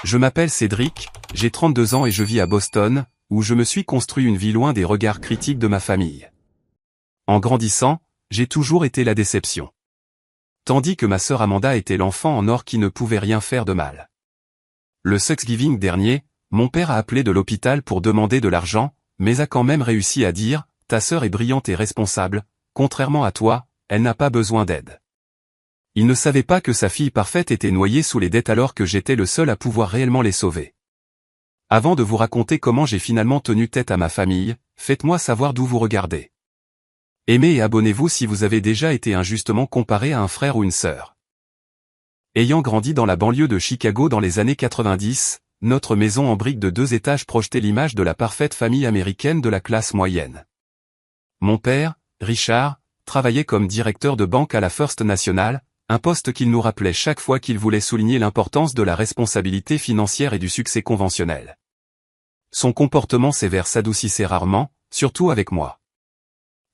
Je m'appelle Cédric, j'ai 32 ans et je vis à Boston, où je me suis construit une vie loin des regards critiques de ma famille. En grandissant, j'ai toujours été la déception. Tandis que ma sœur Amanda était l'enfant en or qui ne pouvait rien faire de mal. Le Thanksgiving dernier, mon père a appelé de l'hôpital pour demander de l'argent, mais a quand même réussi à dire « Ta sœur est brillante et responsable, contrairement à toi, elle n'a pas besoin d'aide ». Il ne savait pas que sa fille parfaite était noyée sous les dettes alors que j'étais le seul à pouvoir réellement les sauver. Avant de vous raconter comment j'ai finalement tenu tête à ma famille, faites-moi savoir d'où vous regardez. Aimez et abonnez-vous si vous avez déjà été injustement comparé à un frère ou une sœur. Ayant grandi dans la banlieue de Chicago dans les années 90, notre maison en briques de 2 étages projetait l'image de la parfaite famille américaine de la classe moyenne. Mon père, Richard, travaillait comme directeur de banque à la First National, un poste qu'il nous rappelait chaque fois qu'il voulait souligner l'importance de la responsabilité financière et du succès conventionnel. Son comportement sévère s'adoucissait rarement, surtout avec moi.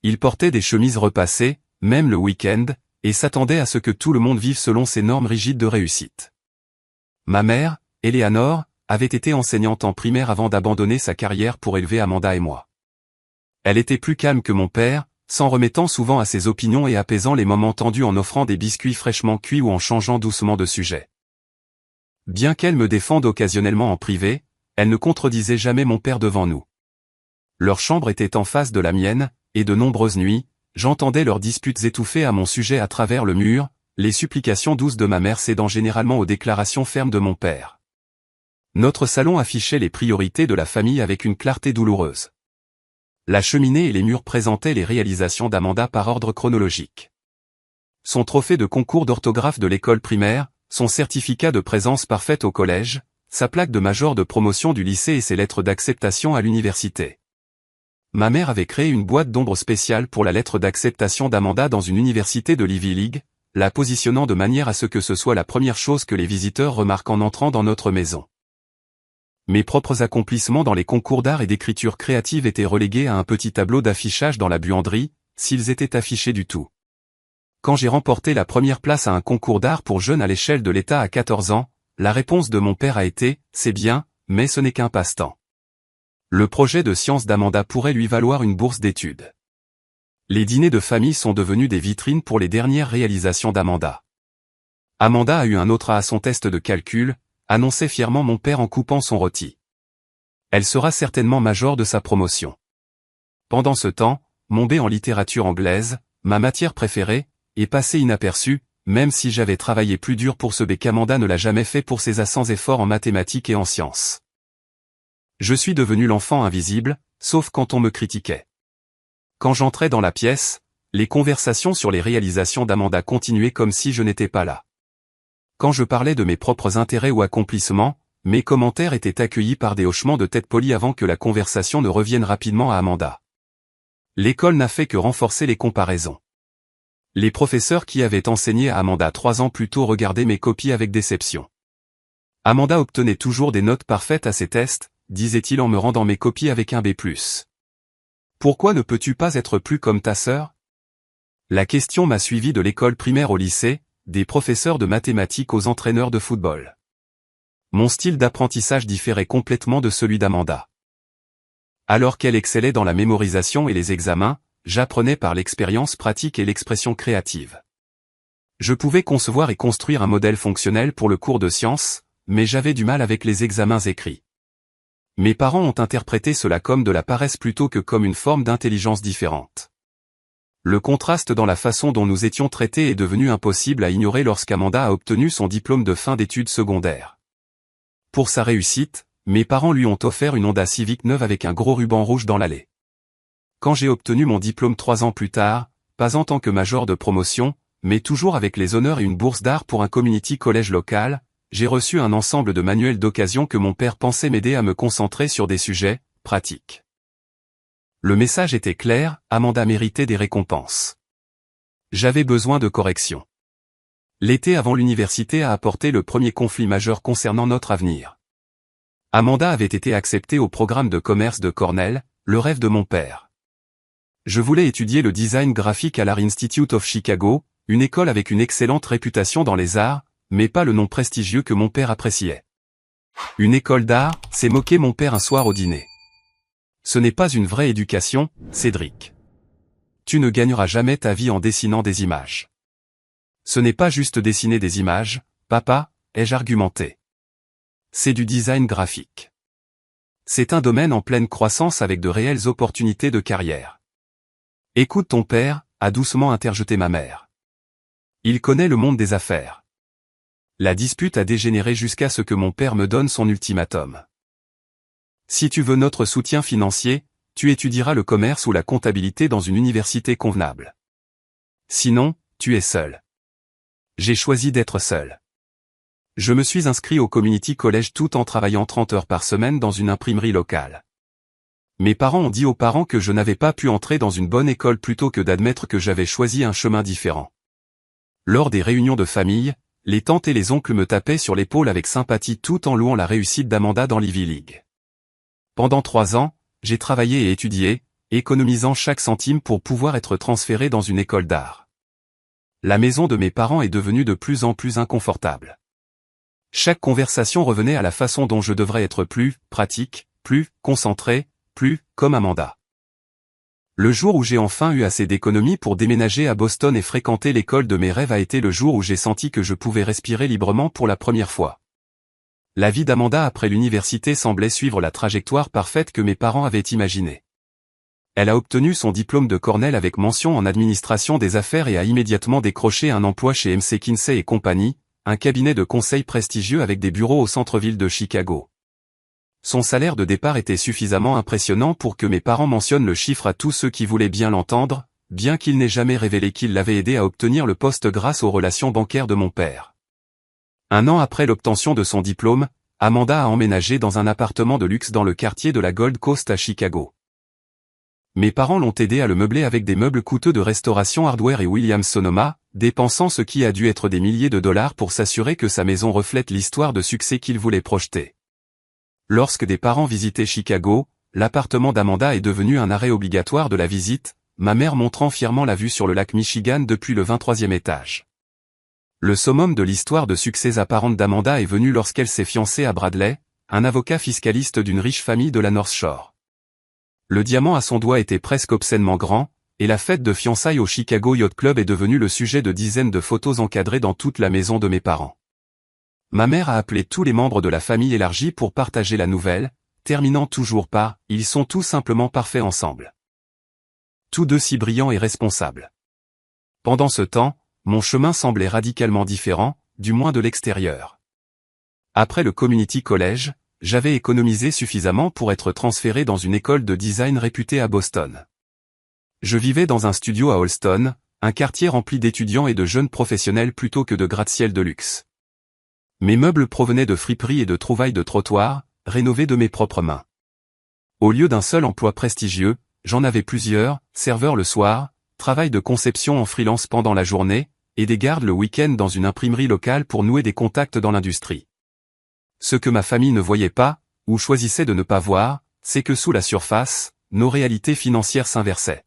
Il portait des chemises repassées, même le week-end, et s'attendait à ce que tout le monde vive selon ses normes rigides de réussite. Ma mère, Eleanor, avait été enseignante en primaire avant d'abandonner sa carrière pour élever Amanda et moi. Elle était plus calme que mon père, s'en remettant souvent à ses opinions et apaisant les moments tendus en offrant des biscuits fraîchement cuits ou en changeant doucement de sujet. Bien qu'elle me défende occasionnellement en privé, elle ne contredisait jamais mon père devant nous. Leur chambre était en face de la mienne, et de nombreuses nuits, j'entendais leurs disputes étouffées à mon sujet à travers le mur, les supplications douces de ma mère cédant généralement aux déclarations fermes de mon père. Notre salon affichait les priorités de la famille avec une clarté douloureuse. La cheminée et les murs présentaient les réalisations d'Amanda par ordre chronologique. Son trophée de concours d'orthographe de l'école primaire, son certificat de présence parfaite au collège, sa plaque de major de promotion du lycée et ses lettres d'acceptation à l'université. Ma mère avait créé une boîte d'ombre spéciale pour la lettre d'acceptation d'Amanda dans une université de l'Ivy League, la positionnant de manière à ce que ce soit la première chose que les visiteurs remarquent en entrant dans notre maison. Mes propres accomplissements dans les concours d'art et d'écriture créative étaient relégués à un petit tableau d'affichage dans la buanderie, s'ils étaient affichés du tout. Quand j'ai remporté la première place à un concours d'art pour jeunes à l'échelle de l'État à 14 ans, la réponse de mon père a été « C'est bien, mais ce n'est qu'un passe-temps ». Le projet de sciences d'Amanda pourrait lui valoir une bourse d'études. Les dîners de famille sont devenus des vitrines pour les dernières réalisations d'Amanda. Amanda a eu un autre A à son test de calcul, annonçait fièrement mon père en coupant son rôti. Elle sera certainement major de sa promotion. Pendant ce temps, mon B en littérature anglaise, ma matière préférée, est passé inaperçu, même si j'avais travaillé plus dur pour ce B qu'Amanda ne l'a jamais fait pour ses accents efforts en mathématiques et en sciences. Je suis devenu l'enfant invisible, sauf quand on me critiquait. Quand j'entrais dans la pièce, les conversations sur les réalisations d'Amanda continuaient comme si je n'étais pas là. Quand je parlais de mes propres intérêts ou accomplissements, mes commentaires étaient accueillis par des hochements de tête polis avant que la conversation ne revienne rapidement à Amanda. L'école n'a fait que renforcer les comparaisons. Les professeurs qui avaient enseigné à Amanda 3 ans plus tôt regardaient mes copies avec déception. Amanda obtenait toujours des notes parfaites à ses tests, disait-il en me rendant mes copies avec un B+. Pourquoi ne peux-tu pas être plus comme ta sœur? La question m'a suivi de l'école primaire au lycée, des professeurs de mathématiques aux entraîneurs de football. Mon style d'apprentissage différait complètement de celui d'Amanda. Alors qu'elle excellait dans la mémorisation et les examens, j'apprenais par l'expérience pratique et l'expression créative. Je pouvais concevoir et construire un modèle fonctionnel pour le cours de sciences, mais j'avais du mal avec les examens écrits. Mes parents ont interprété cela comme de la paresse plutôt que comme une forme d'intelligence différente. Le contraste dans la façon dont nous étions traités est devenu impossible à ignorer lorsqu'Amanda a obtenu son diplôme de fin d'études secondaires. Pour sa réussite, mes parents lui ont offert une Honda Civic neuve avec un gros ruban rouge dans l'allée. Quand j'ai obtenu mon diplôme 3 ans plus tard, pas en tant que major de promotion, mais toujours avec les honneurs et une bourse d'art pour un community college local, j'ai reçu un ensemble de manuels d'occasion que mon père pensait m'aider à me concentrer sur des sujets pratiques. Le message était clair, Amanda méritait des récompenses. J'avais besoin de correction. L'été avant l'université a apporté le premier conflit majeur concernant notre avenir. Amanda avait été acceptée au programme de commerce de Cornell, le rêve de mon père. Je voulais étudier le design graphique à l'Art Institute of Chicago, une école avec une excellente réputation dans les arts, mais pas le nom prestigieux que mon père appréciait. Une école d'art, s'est moqué mon père un soir au dîner. Ce n'est pas une vraie éducation, Cédric. Tu ne gagneras jamais ta vie en dessinant des images. Ce n'est pas juste dessiner des images, papa, ai-je argumenté. C'est du design graphique. C'est un domaine en pleine croissance avec de réelles opportunités de carrière. Écoute ton père, a doucement interjeté ma mère. Il connaît le monde des affaires. La dispute a dégénéré jusqu'à ce que mon père me donne son ultimatum. Si tu veux notre soutien financier, tu étudieras le commerce ou la comptabilité dans une université convenable. Sinon, tu es seul. J'ai choisi d'être seul. Je me suis inscrit au Community College tout en travaillant 30 heures par semaine dans une imprimerie locale. Mes parents ont dit aux parents que je n'avais pas pu entrer dans une bonne école plutôt que d'admettre que j'avais choisi un chemin différent. Lors des réunions de famille, les tantes et les oncles me tapaient sur l'épaule avec sympathie tout en louant la réussite d'Amanda dans l'Ivy League. Pendant 3 ans, j'ai travaillé et étudié, économisant chaque centime pour pouvoir être transféré dans une école d'art. La maison de mes parents est devenue de plus en plus inconfortable. Chaque conversation revenait à la façon dont je devrais être plus pratique, plus concentré, plus comme Amanda. Le jour où j'ai enfin eu assez d'économies pour déménager à Boston et fréquenter l'école de mes rêves a été le jour où j'ai senti que je pouvais respirer librement pour la première fois. La vie d'Amanda après l'université semblait suivre la trajectoire parfaite que mes parents avaient imaginée. Elle a obtenu son diplôme de Cornell avec mention en administration des affaires et a immédiatement décroché un emploi chez MC Kinsey & Company, un cabinet de conseil prestigieux avec des bureaux au centre-ville de Chicago. Son salaire de départ était suffisamment impressionnant pour que mes parents mentionnent le chiffre à tous ceux qui voulaient bien l'entendre, bien qu'il n'ait jamais révélé qu'il l'avait aidé à obtenir le poste grâce aux relations bancaires de mon père. 1 an après l'obtention de son diplôme, Amanda a emménagé dans un appartement de luxe dans le quartier de la Gold Coast à Chicago. Mes parents l'ont aidé à le meubler avec des meubles coûteux de restauration Hardware et Williams-Sonoma, dépensant ce qui a dû être des milliers de dollars pour s'assurer que sa maison reflète l'histoire de succès qu'ils voulaient projeter. Lorsque des parents visitaient Chicago, l'appartement d'Amanda est devenu un arrêt obligatoire de la visite, ma mère montrant fièrement la vue sur le lac Michigan depuis le 23e étage. Le summum de l'histoire de succès apparente d'Amanda est venu lorsqu'elle s'est fiancée à Bradley, un avocat fiscaliste d'une riche famille de la North Shore. Le diamant à son doigt était presque obscènement grand, et la fête de fiançailles au Chicago Yacht Club est devenue le sujet de dizaines de photos encadrées dans toute la maison de mes parents. Ma mère a appelé tous les membres de la famille élargie pour partager la nouvelle, terminant toujours par « Ils sont tout simplement parfaits ensemble ». Tous deux si brillants et responsables. Pendant ce temps, mon chemin semblait radicalement différent, du moins de l'extérieur. Après le Community College, j'avais économisé suffisamment pour être transféré dans une école de design réputée à Boston. Je vivais dans un studio à Allston, un quartier rempli d'étudiants et de jeunes professionnels plutôt que de gratte-ciel de luxe. Mes meubles provenaient de friperies et de trouvailles de trottoirs, rénovés de mes propres mains. Au lieu d'un seul emploi prestigieux, j'en avais plusieurs, serveur le soir, travail de conception en freelance pendant la journée, et des gardes le week-end dans une imprimerie locale pour nouer des contacts dans l'industrie. Ce que ma famille ne voyait pas, ou choisissait de ne pas voir, c'est que sous la surface, nos réalités financières s'inversaient.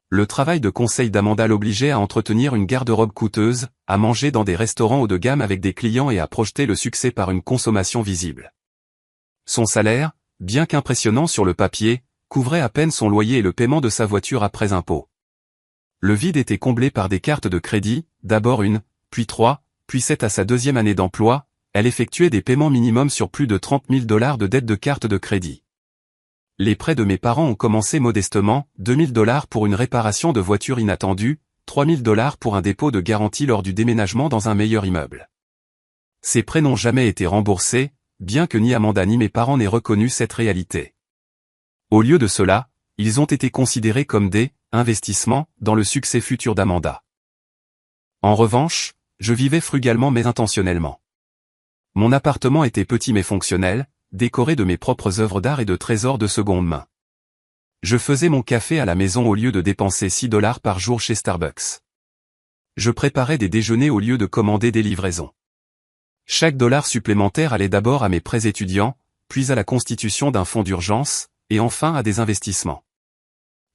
Le travail de conseil d'Amanda l'obligeait à entretenir une garde-robe coûteuse, à manger dans des restaurants haut de gamme avec des clients et à projeter le succès par une consommation visible. Son salaire, bien qu'impressionnant sur le papier, couvrait à peine son loyer et le paiement de sa voiture après impôt. Le vide était comblé par des cartes de crédit, d'abord 1, puis 3, puis 7 à sa 2e année d'emploi, elle effectuait des paiements minimums sur plus de 30 000 $ de dettes de cartes de crédit. Les prêts de mes parents ont commencé modestement, 2 000 $ pour une réparation de voiture inattendue, 3 000 $ pour un dépôt de garantie lors du déménagement dans un meilleur immeuble. Ces prêts n'ont jamais été remboursés, bien que ni Amanda ni mes parents n'aient reconnu cette réalité. Au lieu de cela, ils ont été considérés comme des investissements dans le succès futur d'Amanda. En revanche, je vivais frugalement mais intentionnellement. Mon appartement était petit mais fonctionnel, décoré de mes propres œuvres d'art et de trésors de seconde main. Je faisais mon café à la maison au lieu de dépenser 6 $ par jour chez Starbucks. Je préparais des déjeuners au lieu de commander des livraisons. Chaque dollar supplémentaire allait d'abord à mes prêts étudiants, puis à la constitution d'un fonds d'urgence, et enfin à des investissements.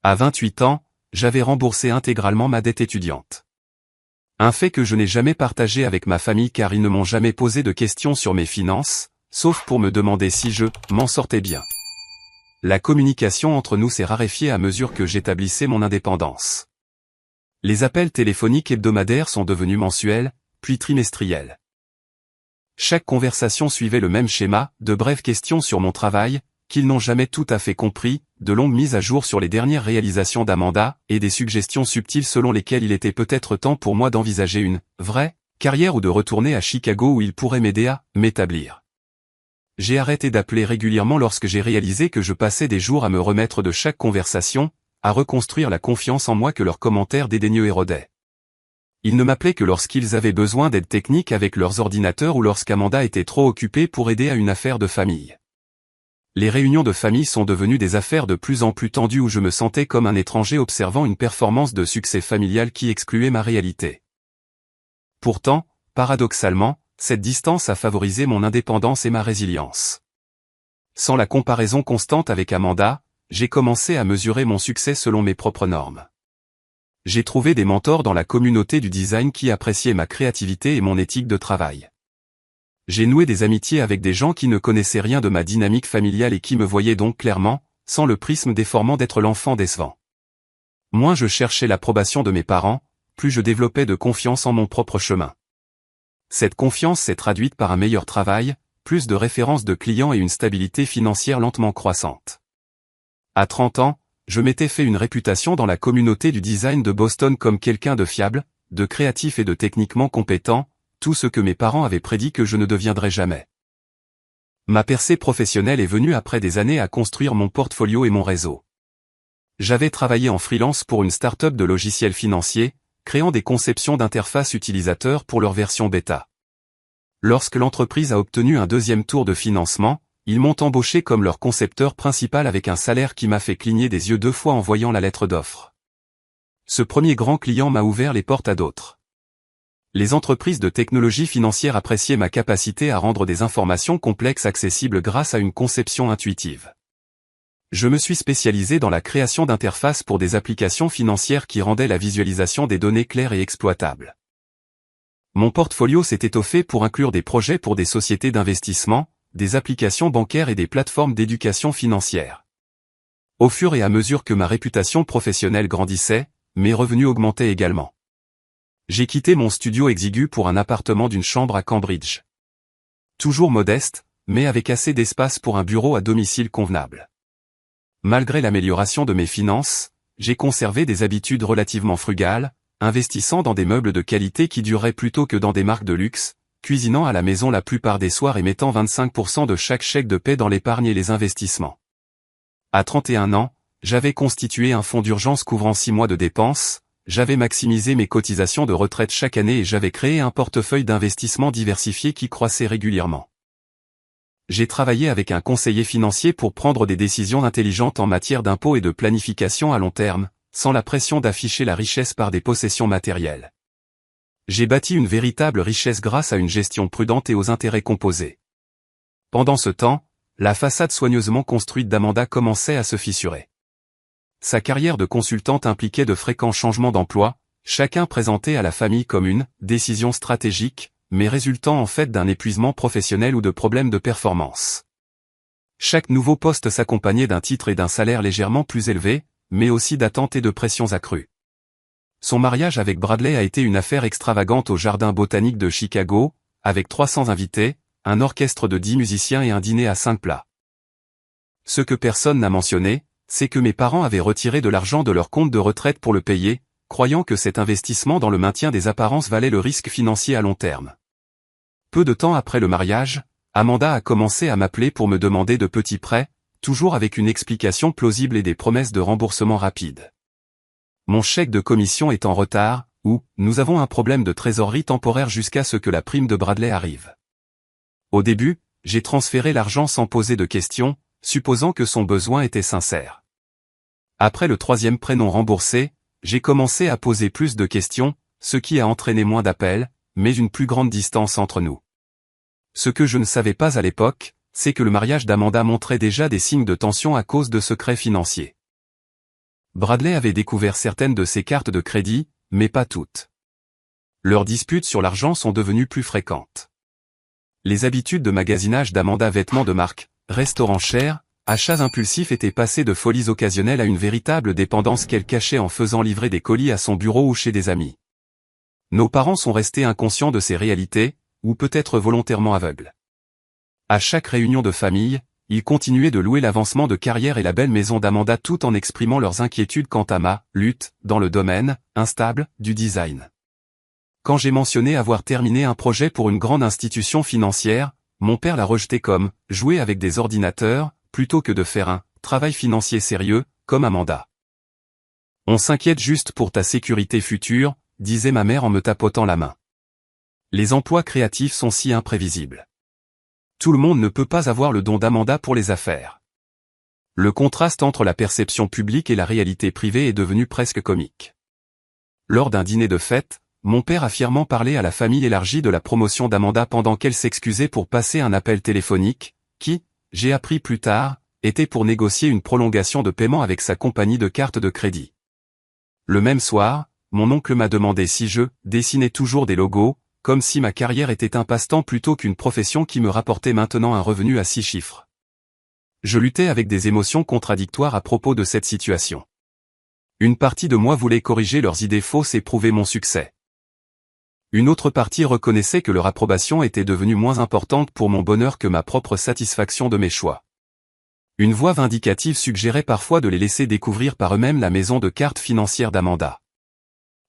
À 28 ans, j'avais remboursé intégralement ma dette étudiante. Un fait que je n'ai jamais partagé avec ma famille car ils ne m'ont jamais posé de questions sur mes finances, sauf pour me demander si je m'en sortais bien. La communication entre nous s'est raréfiée à mesure que j'établissais mon indépendance. Les appels téléphoniques hebdomadaires sont devenus mensuels, puis trimestriels. Chaque conversation suivait le même schéma, de brèves questions sur mon travail, qu'ils n'ont jamais tout à fait compris, de longues mises à jour sur les dernières réalisations d'Amanda, et des suggestions subtiles selon lesquelles il était peut-être temps pour moi d'envisager une vraie carrière ou de retourner à Chicago où il pourrait m'aider à m'établir. J'ai arrêté d'appeler régulièrement lorsque j'ai réalisé que je passais des jours à me remettre de chaque conversation, à reconstruire la confiance en moi que leurs commentaires dédaigneux érodaient. Ils ne m'appelaient que lorsqu'ils avaient besoin d'aide technique avec leurs ordinateurs ou lorsqu'Amanda était trop occupée pour aider à une affaire de famille. Les réunions de famille sont devenues des affaires de plus en plus tendues où je me sentais comme un étranger observant une performance de succès familial qui excluait ma réalité. Pourtant, paradoxalement, cette distance a favorisé mon indépendance et ma résilience. Sans la comparaison constante avec Amanda, j'ai commencé à mesurer mon succès selon mes propres normes. J'ai trouvé des mentors dans la communauté du design qui appréciaient ma créativité et mon éthique de travail. J'ai noué des amitiés avec des gens qui ne connaissaient rien de ma dynamique familiale et qui me voyaient donc clairement, sans le prisme déformant d'être l'enfant décevant. Moins je cherchais l'approbation de mes parents, plus je développais de confiance en mon propre chemin. Cette confiance s'est traduite par un meilleur travail, plus de références de clients et une stabilité financière lentement croissante. À 30 ans, je m'étais fait une réputation dans la communauté du design de Boston comme quelqu'un de fiable, de créatif et de techniquement compétent, tout ce que mes parents avaient prédit que je ne deviendrais jamais. Ma percée professionnelle est venue après des années à construire mon portfolio et mon réseau. J'avais travaillé en freelance pour une start-up de logiciels financiers, créant des conceptions d'interface utilisateurs pour leur version bêta. Lorsque l'entreprise a obtenu un deuxième tour de financement, ils m'ont embauché comme leur concepteur principal avec un salaire qui m'a fait cligner des yeux 2 fois en voyant la lettre d'offre. Ce premier grand client m'a ouvert les portes à d'autres. Les entreprises de technologie financière appréciaient ma capacité à rendre des informations complexes accessibles grâce à une conception intuitive. Je me suis spécialisé dans la création d'interfaces pour des applications financières qui rendaient la visualisation des données claires et exploitables. Mon portfolio s'est étoffé pour inclure des projets pour des sociétés d'investissement, des applications bancaires et des plateformes d'éducation financière. Au fur et à mesure que ma réputation professionnelle grandissait, mes revenus augmentaient également. J'ai quitté mon studio exigu pour un appartement d'une chambre à Cambridge. Toujours modeste, mais avec assez d'espace pour un bureau à domicile convenable. Malgré l'amélioration de mes finances, j'ai conservé des habitudes relativement frugales, investissant dans des meubles de qualité qui duraient plutôt que dans des marques de luxe, cuisinant à la maison la plupart des soirs et mettant 25% de chaque chèque de paie dans l'épargne et les investissements. À 31 ans, j'avais constitué un fonds d'urgence couvrant 6 mois de dépenses, j'avais maximisé mes cotisations de retraite chaque année et j'avais créé un portefeuille d'investissement diversifié qui croissait régulièrement. J'ai travaillé avec un conseiller financier pour prendre des décisions intelligentes en matière d'impôts et de planification à long terme, sans la pression d'afficher la richesse par des possessions matérielles. J'ai bâti une véritable richesse grâce à une gestion prudente et aux intérêts composés. Pendant ce temps, la façade soigneusement construite d'Amanda commençait à se fissurer. Sa carrière de consultante impliquait de fréquents changements d'emploi, chacun présenté à la famille comme une décision stratégique, mais résultant en fait d'un épuisement professionnel ou de problèmes de performance. Chaque nouveau poste s'accompagnait d'un titre et d'un salaire légèrement plus élevé, mais aussi d'attentes et de pressions accrues. Son mariage avec Bradley a été une affaire extravagante au Jardin botanique de Chicago, avec 300 invités, un orchestre de 10 musiciens et un dîner à 5 plats. Ce que personne n'a mentionné, c'est que mes parents avaient retiré de l'argent de leur compte de retraite pour le payer, croyant que cet investissement dans le maintien des apparences valait le risque financier à long terme. Peu de temps après le mariage, Amanda a commencé à m'appeler pour me demander de petits prêts, toujours avec une explication plausible et des promesses de remboursement rapide. Mon chèque de commission est en retard, ou nous avons un problème de trésorerie temporaire jusqu'à ce que la prime de Bradley arrive. Au début, j'ai transféré l'argent sans poser de questions, supposant que son besoin était sincère. Après le 3e prêt non remboursé, j'ai commencé à poser plus de questions, ce qui a entraîné moins d'appels, mais une plus grande distance entre nous. Ce que je ne savais pas à l'époque, c'est que le mariage d'Amanda montrait déjà des signes de tension à cause de secrets financiers. Bradley avait découvert certaines de ses cartes de crédit, mais pas toutes. Leurs disputes sur l'argent sont devenues plus fréquentes. Les habitudes de magasinage d'Amanda, vêtements de marque, restaurants chers, achats impulsifs étaient passés de folies occasionnelles à une véritable dépendance qu'elle cachait en faisant livrer des colis à son bureau ou chez des amis. Nos parents sont restés inconscients de ces réalités, ou peut-être volontairement aveugles. À chaque réunion de famille, ils continuaient de louer l'avancement de carrière et la belle maison d'Amanda tout en exprimant leurs inquiétudes quant à ma lutte dans le domaine instable du design. Quand j'ai mentionné avoir terminé un projet pour une grande institution financière, mon père l'a rejeté comme « jouer avec des ordinateurs » plutôt que de faire un « travail financier sérieux » comme Amanda. « On s'inquiète juste pour ta sécurité future », disait ma mère en me tapotant la main. Les emplois créatifs sont si imprévisibles. Tout le monde ne peut pas avoir le don d'Amanda pour les affaires. Le contraste entre la perception publique et la réalité privée est devenu presque comique. Lors d'un dîner de fête, mon père a fièrement parlé à la famille élargie de la promotion d'Amanda pendant qu'elle s'excusait pour passer un appel téléphonique, qui, j'ai appris plus tard, était pour négocier une prolongation de paiement avec sa compagnie de carte de crédit. Le même soir, mon oncle m'a demandé si je dessinais toujours des logos, comme si ma carrière était un passe-temps plutôt qu'une profession qui me rapportait maintenant un revenu à 6 chiffres. Je luttais avec des émotions contradictoires à propos de cette situation. Une partie de moi voulait corriger leurs idées fausses et prouver mon succès. Une autre partie reconnaissait que leur approbation était devenue moins importante pour mon bonheur que ma propre satisfaction de mes choix. Une voix vindicative suggérait parfois de les laisser découvrir par eux-mêmes la maison de cartes financière d'Amanda.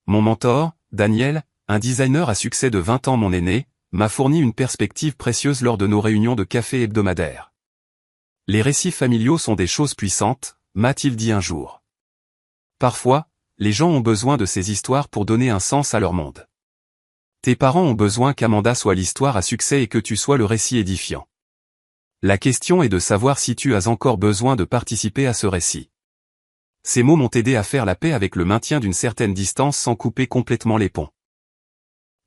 Mon mentor, Daniel, un designer à succès de 20 ans mon aîné, m'a fourni une perspective précieuse lors de nos réunions de café hebdomadaires. Les récits familiaux sont des choses puissantes, m'a-t-il dit un jour. Parfois, les gens ont besoin de ces histoires pour donner un sens à leur monde. Tes parents ont besoin qu'Amanda soit l'histoire à succès et que tu sois le récit édifiant. La question est de savoir si tu as encore besoin de participer à ce récit. Ces mots m'ont aidé à faire la paix avec le maintien d'une certaine distance sans couper complètement les ponts.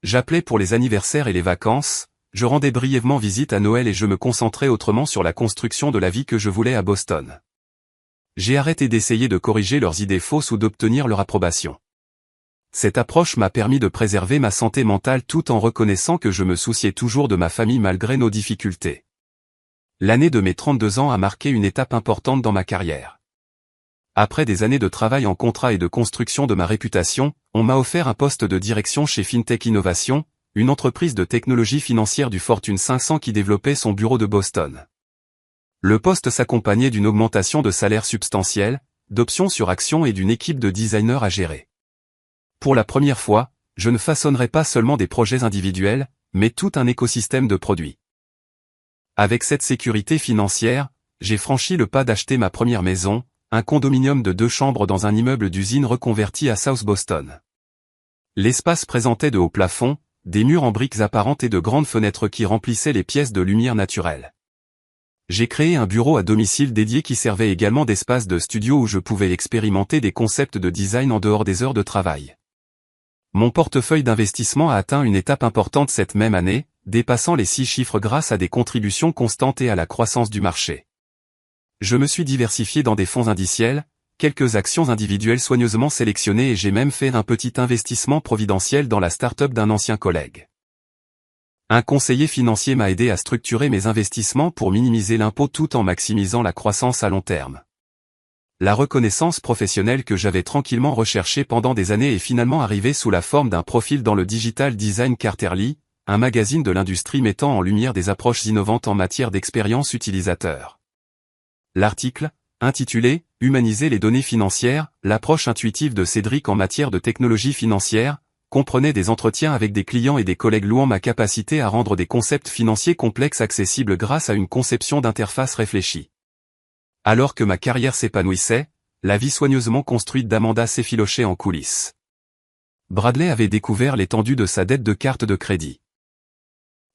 J'appelais pour les anniversaires et les vacances, je rendais brièvement visite à Noël et je me concentrais autrement sur la construction de la vie que je voulais à Boston. J'ai arrêté d'essayer de corriger leurs idées fausses ou d'obtenir leur approbation. Cette approche m'a permis de préserver ma santé mentale tout en reconnaissant que je me souciais toujours de ma famille malgré nos difficultés. L'année de mes 32 ans a marqué une étape importante dans ma carrière. Après des années de travail en contrat et de construction de ma réputation, on m'a offert un poste de direction chez FinTech Innovation, une entreprise de technologie financière du Fortune 500 qui développait son bureau de Boston. Le poste s'accompagnait d'une augmentation de salaire substantielle, d'options sur actions et d'une équipe de designers à gérer. Pour la première fois, je ne façonnerai pas seulement des projets individuels, mais tout un écosystème de produits. Avec cette sécurité financière, j'ai franchi le pas d'acheter ma première maison, un condominium de 2 chambres dans un immeuble d'usine reconverti à South Boston. L'espace présentait de hauts plafonds, des murs en briques apparentes et de grandes fenêtres qui remplissaient les pièces de lumière naturelle. J'ai créé un bureau à domicile dédié qui servait également d'espace de studio où je pouvais expérimenter des concepts de design en dehors des heures de travail. Mon portefeuille d'investissement a atteint une étape importante cette même année, dépassant les 6 chiffres grâce à des contributions constantes et à la croissance du marché. Je me suis diversifié dans des fonds indiciels, quelques actions individuelles soigneusement sélectionnées et j'ai même fait un petit investissement providentiel dans la start-up d'un ancien collègue. Un conseiller financier m'a aidé à structurer mes investissements pour minimiser l'impôt tout en maximisant la croissance à long terme. La reconnaissance professionnelle que j'avais tranquillement recherchée pendant des années est finalement arrivée sous la forme d'un profil dans le Digital Design Quarterly, un magazine de l'industrie mettant en lumière des approches innovantes en matière d'expérience utilisateur. L'article, intitulé « Humaniser les données financières, l'approche intuitive de Cédric en matière de technologie financière », comprenait des entretiens avec des clients et des collègues louant ma capacité à rendre des concepts financiers complexes accessibles grâce à une conception d'interface réfléchie. Alors que ma carrière s'épanouissait, la vie soigneusement construite d'Amanda s'effilochait en coulisses. Bradley avait découvert l'étendue de sa dette de carte de crédit.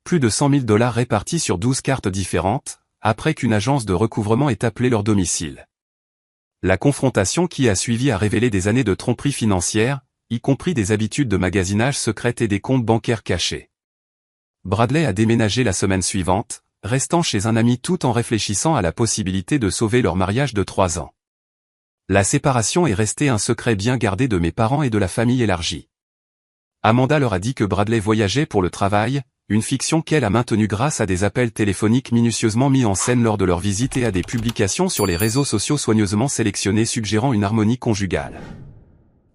Plus de $100 000 répartis sur 12 cartes différentes, après qu'une agence de recouvrement ait appelé leur domicile. La confrontation qui a suivi a révélé des années de tromperie financière, y compris des habitudes de magasinage secrètes et des comptes bancaires cachés. Bradley a déménagé la semaine suivante, restant chez un ami tout en réfléchissant à la possibilité de sauver leur mariage de 3 ans. La séparation est restée un secret bien gardé de mes parents et de la famille élargie. Amanda leur a dit que Bradley voyageait pour le travail, une fiction qu'elle a maintenue grâce à des appels téléphoniques minutieusement mis en scène lors de leur visite et à des publications sur les réseaux sociaux soigneusement sélectionnées suggérant une harmonie conjugale.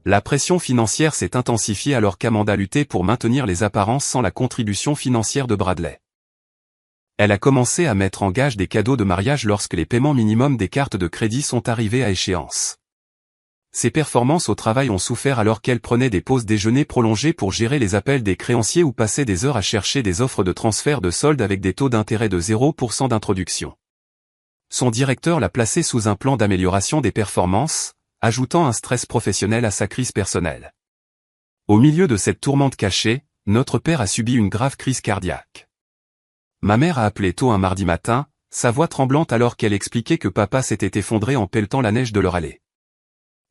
La pression financière s'est intensifiée alors qu'Amanda luttait pour maintenir les apparences sans la contribution financière de Bradley. Elle a commencé à mettre en gage des cadeaux de mariage lorsque les paiements minimums des cartes de crédit sont arrivés à échéance. Ses performances au travail ont souffert alors qu'elle prenait des pauses déjeuner prolongées pour gérer les appels des créanciers ou passait des heures à chercher des offres de transfert de solde avec des taux d'intérêt de 0% d'introduction. Son directeur l'a placée sous un plan d'amélioration des performances, ajoutant un stress professionnel à sa crise personnelle. Au milieu de cette tourmente cachée, notre père a subi une grave crise cardiaque. Ma mère a appelé tôt un mardi matin, sa voix tremblante alors qu'elle expliquait que papa s'était effondré en pelletant la neige de leur allée.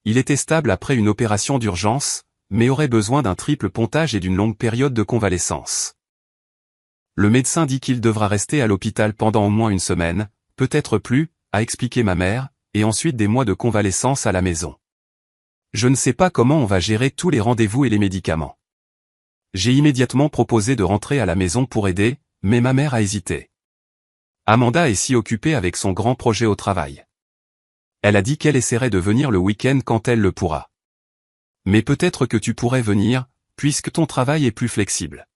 Il était stable après une opération d'urgence, mais aurait besoin d'un triple pontage et d'une longue période de convalescence. Le médecin dit qu'il devra rester à l'hôpital pendant au moins une semaine, peut-être plus, a expliqué ma mère, et ensuite des mois de convalescence à la maison. Je ne sais pas comment on va gérer tous les rendez-vous et les médicaments. J'ai immédiatement proposé de rentrer à la maison pour aider, mais ma mère a hésité. Amanda est si occupée avec son grand projet au travail. Elle a dit qu'elle essaierait de venir le week-end quand elle le pourra. Mais peut-être que tu pourrais venir, puisque ton travail est plus flexible.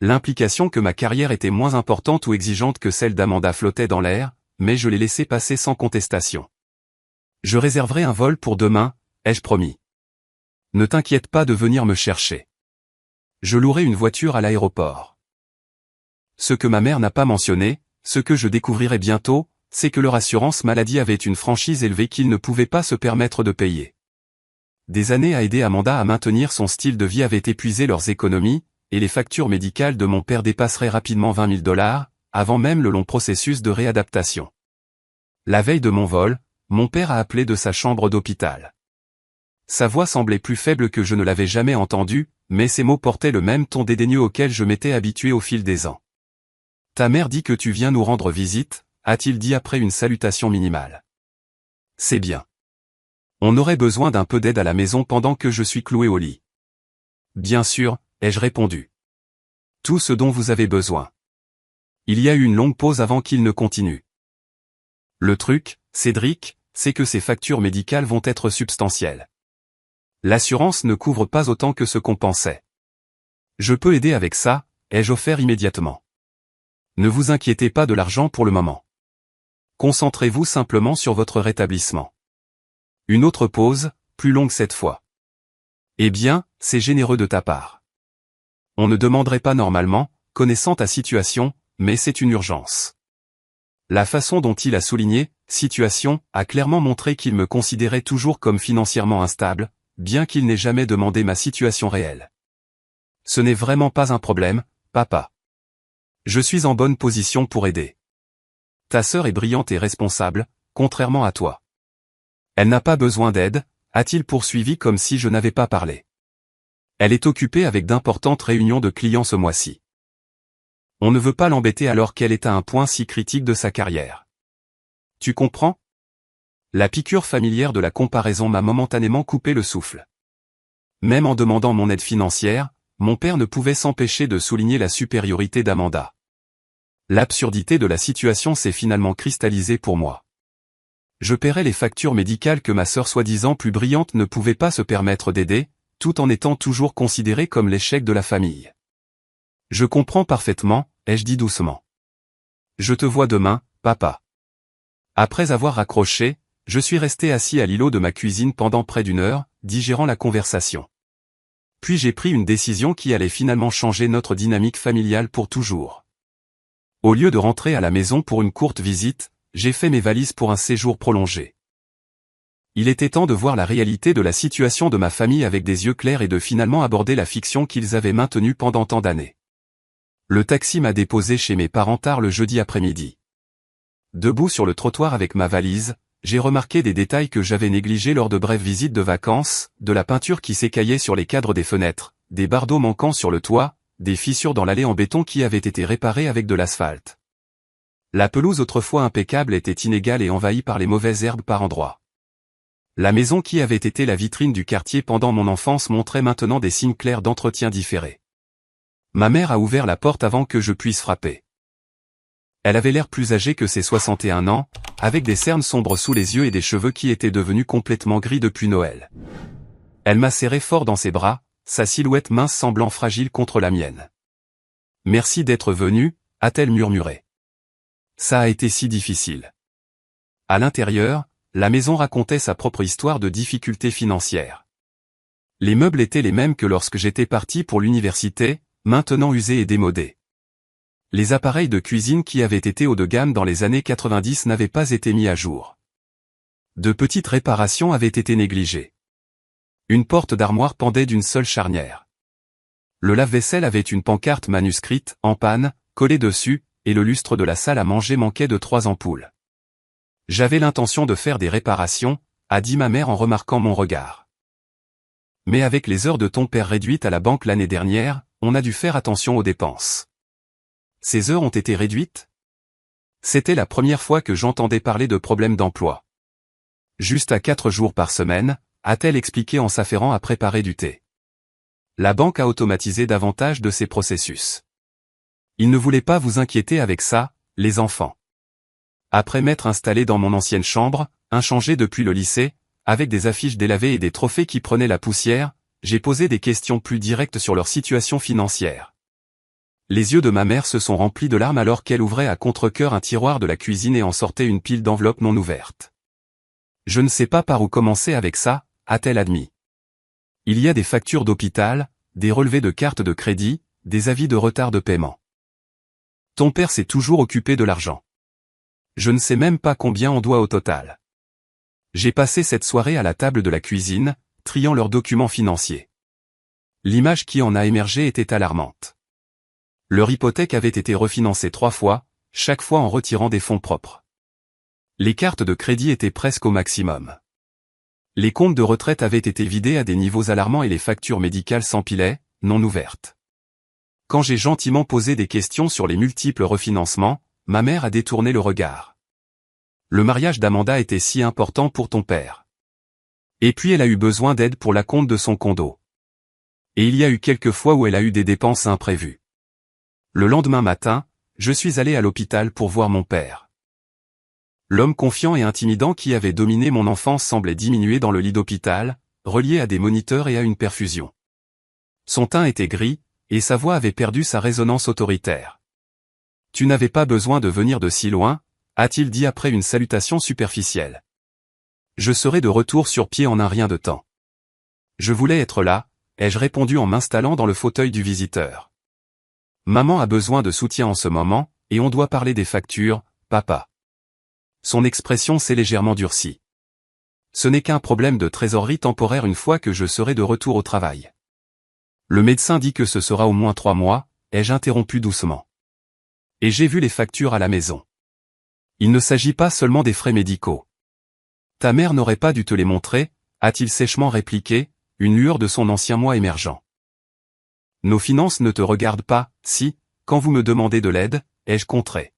L'implication que ma carrière était moins importante ou exigeante que celle d'Amanda flottait dans l'air, mais je l'ai laissé passer sans contestation. Je réserverai un vol pour demain, ai-je promis. Ne t'inquiète pas de venir me chercher. Je louerai une voiture à l'aéroport. Ce que ma mère n'a pas mentionné, ce que je découvrirai bientôt, c'est que leur assurance maladie avait une franchise élevée qu'ils ne pouvaient pas se permettre de payer. Des années à aider Amanda à maintenir son style de vie avaient épuisé leurs économies, et les factures médicales de mon père dépasseraient rapidement $20 000, avant même le long processus de réadaptation. La veille de mon vol, mon père a appelé de sa chambre d'hôpital. Sa voix semblait plus faible que je ne l'avais jamais entendue, mais ses mots portaient le même ton dédaigneux auquel je m'étais habitué au fil des ans. « Ta mère dit que tu viens nous rendre visite », a-t-il dit après une salutation minimale. « C'est bien. On aurait besoin d'un peu d'aide à la maison pendant que je suis cloué au lit. »« Bien sûr », ai-je répondu. « Tout ce dont vous avez besoin. » Il y a eu une longue pause avant qu'il ne continue. « Le truc, Cédric, c'est que ces factures médicales vont être substantielles. L'assurance ne couvre pas autant que ce qu'on pensait. Je peux aider avec ça, ai-je offert immédiatement. Ne vous inquiétez pas de l'argent pour le moment. Concentrez-vous simplement sur votre rétablissement. Une autre pause, plus longue cette fois. Eh bien, c'est généreux de ta part. On ne demanderait pas normalement, connaissant ta situation, mais c'est une urgence. La façon dont il a souligné « situation » a clairement montré qu'il me considérait toujours comme financièrement instable, bien qu'il n'ait jamais demandé ma situation réelle. Ce n'est vraiment pas un problème, papa. Je suis en bonne position pour aider. Ta sœur est brillante et responsable, contrairement à toi. Elle n'a pas besoin d'aide, a-t-il poursuivi comme si je n'avais pas parlé. Elle est occupée avec d'importantes réunions de clients ce mois-ci. On ne veut pas l'embêter alors qu'elle est à un point si critique de sa carrière. Tu comprends? La piqûre familière de la comparaison m'a momentanément coupé le souffle. Même en demandant mon aide financière, mon père ne pouvait s'empêcher de souligner la supériorité d'Amanda. L'absurdité de la situation s'est finalement cristallisée pour moi. Je paierais les factures médicales que ma sœur soi-disant plus brillante ne pouvait pas se permettre d'aider, tout en étant toujours considérée comme l'échec de la famille. Je comprends parfaitement, ai-je dit doucement. Je te vois demain, papa. Après avoir raccroché, je suis resté assis à l'îlot de ma cuisine pendant près d'une heure, digérant la conversation. Puis j'ai pris une décision qui allait finalement changer notre dynamique familiale pour toujours. Au lieu de rentrer à la maison pour une courte visite, j'ai fait mes valises pour un séjour prolongé. Il était temps de voir la réalité de la situation de ma famille avec des yeux clairs et de finalement aborder la fiction qu'ils avaient maintenue pendant tant d'années. Le taxi m'a déposé chez mes parents tard le jeudi après-midi. Debout sur le trottoir avec ma valise, j'ai remarqué des détails que j'avais négligés lors de brèves visites de vacances, de la peinture qui s'écaillait sur les cadres des fenêtres, des bardeaux manquants sur le toit, des fissures dans l'allée en béton qui avaient été réparées avec de l'asphalte. La pelouse autrefois impeccable était inégale et envahie par les mauvaises herbes par endroits. La maison qui avait été la vitrine du quartier pendant mon enfance montrait maintenant des signes clairs d'entretien différé. Ma mère a ouvert la porte avant que je puisse frapper. Elle avait l'air plus âgée que ses 61 ans, avec des cernes sombres sous les yeux et des cheveux qui étaient devenus complètement gris depuis Noël. Elle m'a serré fort dans ses bras, sa silhouette mince semblant fragile contre la mienne. « Merci d'être venu », a-t-elle murmuré. Ça a été si difficile. À l'intérieur, la maison racontait sa propre histoire de difficultés financières. Les meubles étaient les mêmes que lorsque j'étais parti pour l'université, maintenant usés et démodés. Les appareils de cuisine qui avaient été haut de gamme dans les années 90 n'avaient pas été mis à jour. De petites réparations avaient été négligées. Une porte d'armoire pendait d'une seule charnière. Le lave-vaisselle avait une pancarte manuscrite, en panne, collée dessus, et le lustre de la salle à manger manquait de 3 ampoules. J'avais l'intention de faire des réparations, a dit ma mère en remarquant mon regard. Mais avec les heures de ton père réduites à la banque l'année dernière, on a dû faire attention aux dépenses. Ces heures ont été réduites? C'était la première fois que j'entendais parler de problèmes d'emploi. Juste à 4 jours par semaine, a-t-elle expliqué en s'affairant à préparer du thé. La banque a automatisé davantage de ses processus. Il ne voulait pas vous inquiéter avec ça, les enfants. Après m'être installé dans mon ancienne chambre, inchangée depuis le lycée, avec des affiches délavées et des trophées qui prenaient la poussière, j'ai posé des questions plus directes sur leur situation financière. Les yeux de ma mère se sont remplis de larmes alors qu'elle ouvrait à contre-cœur un tiroir de la cuisine et en sortait une pile d'enveloppes non ouvertes. Je ne sais pas par où commencer avec ça, a-t-elle admis. Il y a des factures d'hôpital, des relevés de cartes de crédit, des avis de retard de paiement. Ton père s'est toujours occupé de l'argent. Je ne sais même pas combien on doit au total. J'ai passé cette soirée à la table de la cuisine, triant leurs documents financiers. L'image qui en a émergé était alarmante. Leur hypothèque avait été refinancée 3 fois, chaque fois en retirant des fonds propres. Les cartes de crédit étaient presque au maximum. Les comptes de retraite avaient été vidés à des niveaux alarmants et les factures médicales s'empilaient, non ouvertes. Quand j'ai gentiment posé des questions sur les multiples refinancements, ma mère a détourné le regard. Le mariage d'Amanda était si important pour ton père. Et puis elle a eu besoin d'aide pour l'acompte de son condo. Et il y a eu quelques fois où elle a eu des dépenses imprévues. Le lendemain matin, je suis allé à l'hôpital pour voir mon père. L'homme confiant et intimidant qui avait dominé mon enfance semblait diminuer dans le lit d'hôpital, relié à des moniteurs et à une perfusion. Son teint était gris, et sa voix avait perdu sa résonance autoritaire. « Tu n'avais pas besoin de venir de si loin », a-t-il dit après une salutation superficielle. Je serai de retour sur pied en un rien de temps. Je voulais être là, ai-je répondu en m'installant dans le fauteuil du visiteur. Maman a besoin de soutien en ce moment, et on doit parler des factures, papa. Son expression s'est légèrement durcie. Ce n'est qu'un problème de trésorerie temporaire une fois que je serai de retour au travail. Le médecin dit que ce sera au moins 3 mois, ai-je interrompu doucement. Et j'ai vu les factures à la maison. Il ne s'agit pas seulement des frais médicaux. Ta mère n'aurait pas dû te les montrer, a-t-il sèchement répliqué, une lueur de son ancien moi émergeant. Nos finances ne te regardent pas, si, quand vous me demandez de l'aide, ai-je contré.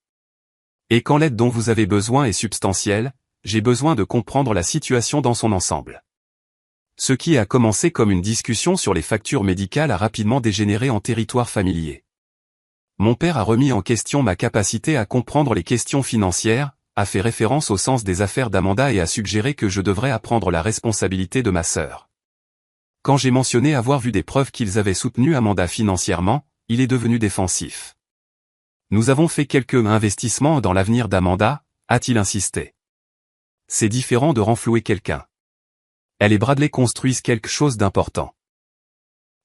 Et quand l'aide dont vous avez besoin est substantielle, j'ai besoin de comprendre la situation dans son ensemble. Ce qui a commencé comme une discussion sur les factures médicales a rapidement dégénéré en territoire familier. Mon père a remis en question ma capacité à comprendre les questions financières, a fait référence au sens des affaires d'Amanda et a suggéré que je devrais apprendre la responsabilité de ma sœur. Quand j'ai mentionné avoir vu des preuves qu'ils avaient soutenu Amanda financièrement, il est devenu défensif. Nous avons fait quelques investissements dans l'avenir d'Amanda, a-t-il insisté. C'est différent de renflouer quelqu'un. Elle et Bradley construisent quelque chose d'important.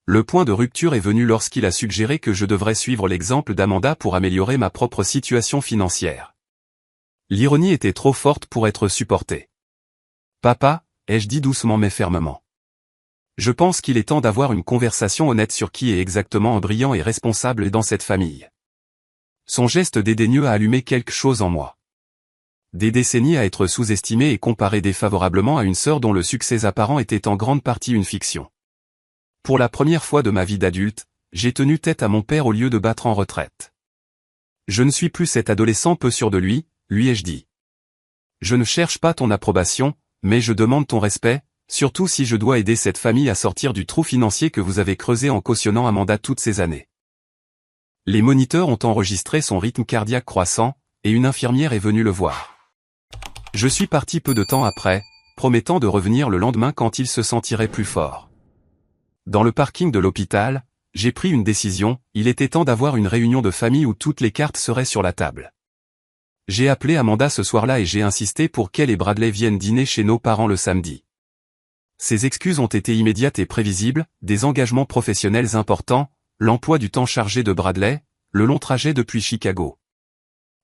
Le point de rupture est venu lorsqu'il a suggéré que je devrais suivre l'exemple d'Amanda pour améliorer ma propre situation financière. L'ironie était trop forte pour être supportée. Papa, ai-je dit doucement mais fermement. Je pense qu'il est temps d'avoir une conversation honnête sur qui est exactement un brillant et responsable dans cette famille. Son geste dédaigneux a allumé quelque chose en moi. Des décennies à être sous-estimé et comparé défavorablement à une sœur dont le succès apparent était en grande partie une fiction. Pour la première fois de ma vie d'adulte, j'ai tenu tête à mon père au lieu de battre en retraite. Je ne suis plus cet adolescent peu sûr de lui ai-je dit. Je ne cherche pas ton approbation, mais je demande ton respect, surtout si je dois aider cette famille à sortir du trou financier que vous avez creusé en cautionnant Amanda toutes ces années. Les moniteurs ont enregistré son rythme cardiaque croissant, et une infirmière est venue le voir. Je suis parti peu de temps après, promettant de revenir le lendemain quand il se sentirait plus fort. Dans le parking de l'hôpital, j'ai pris une décision, il était temps d'avoir une réunion de famille où toutes les cartes seraient sur la table. J'ai appelé Amanda ce soir-là et j'ai insisté pour qu'elle et Bradley viennent dîner chez nos parents le samedi. Ses excuses ont été immédiates et prévisibles, des engagements professionnels importants, l'emploi du temps chargé de Bradley, le long trajet depuis Chicago.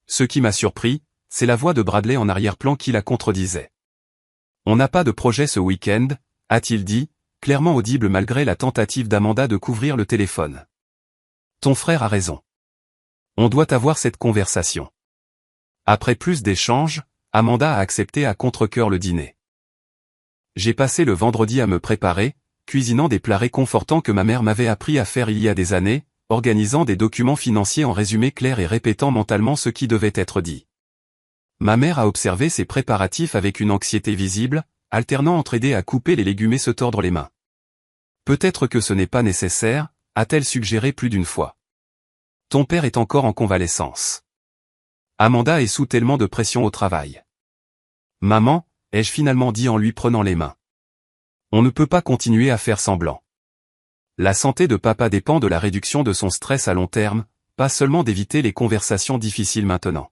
Ce qui m'a surpris, c'est la voix de Bradley en arrière-plan qui la contredisait. On n'a pas de projet ce week-end, a-t-il dit, clairement audible malgré la tentative d'Amanda de couvrir le téléphone. Ton frère a raison. On doit avoir cette conversation. Après plus d'échanges, Amanda a accepté à contre-cœur le dîner. J'ai passé le vendredi à me préparer, cuisinant des plats réconfortants que ma mère m'avait appris à faire il y a des années, organisant des documents financiers en résumé clair et répétant mentalement ce qui devait être dit. Ma mère a observé ces préparatifs avec une anxiété visible, alternant entre aider à couper les légumes et se tordre les mains. Peut-être que ce n'est pas nécessaire, a-t-elle suggéré plus d'une fois. Ton père est encore en convalescence. Amanda est sous tellement de pression au travail. Maman, ai-je finalement dit en lui prenant les mains. On ne peut pas continuer à faire semblant. La santé de papa dépend de la réduction de son stress à long terme, pas seulement d'éviter les conversations difficiles maintenant.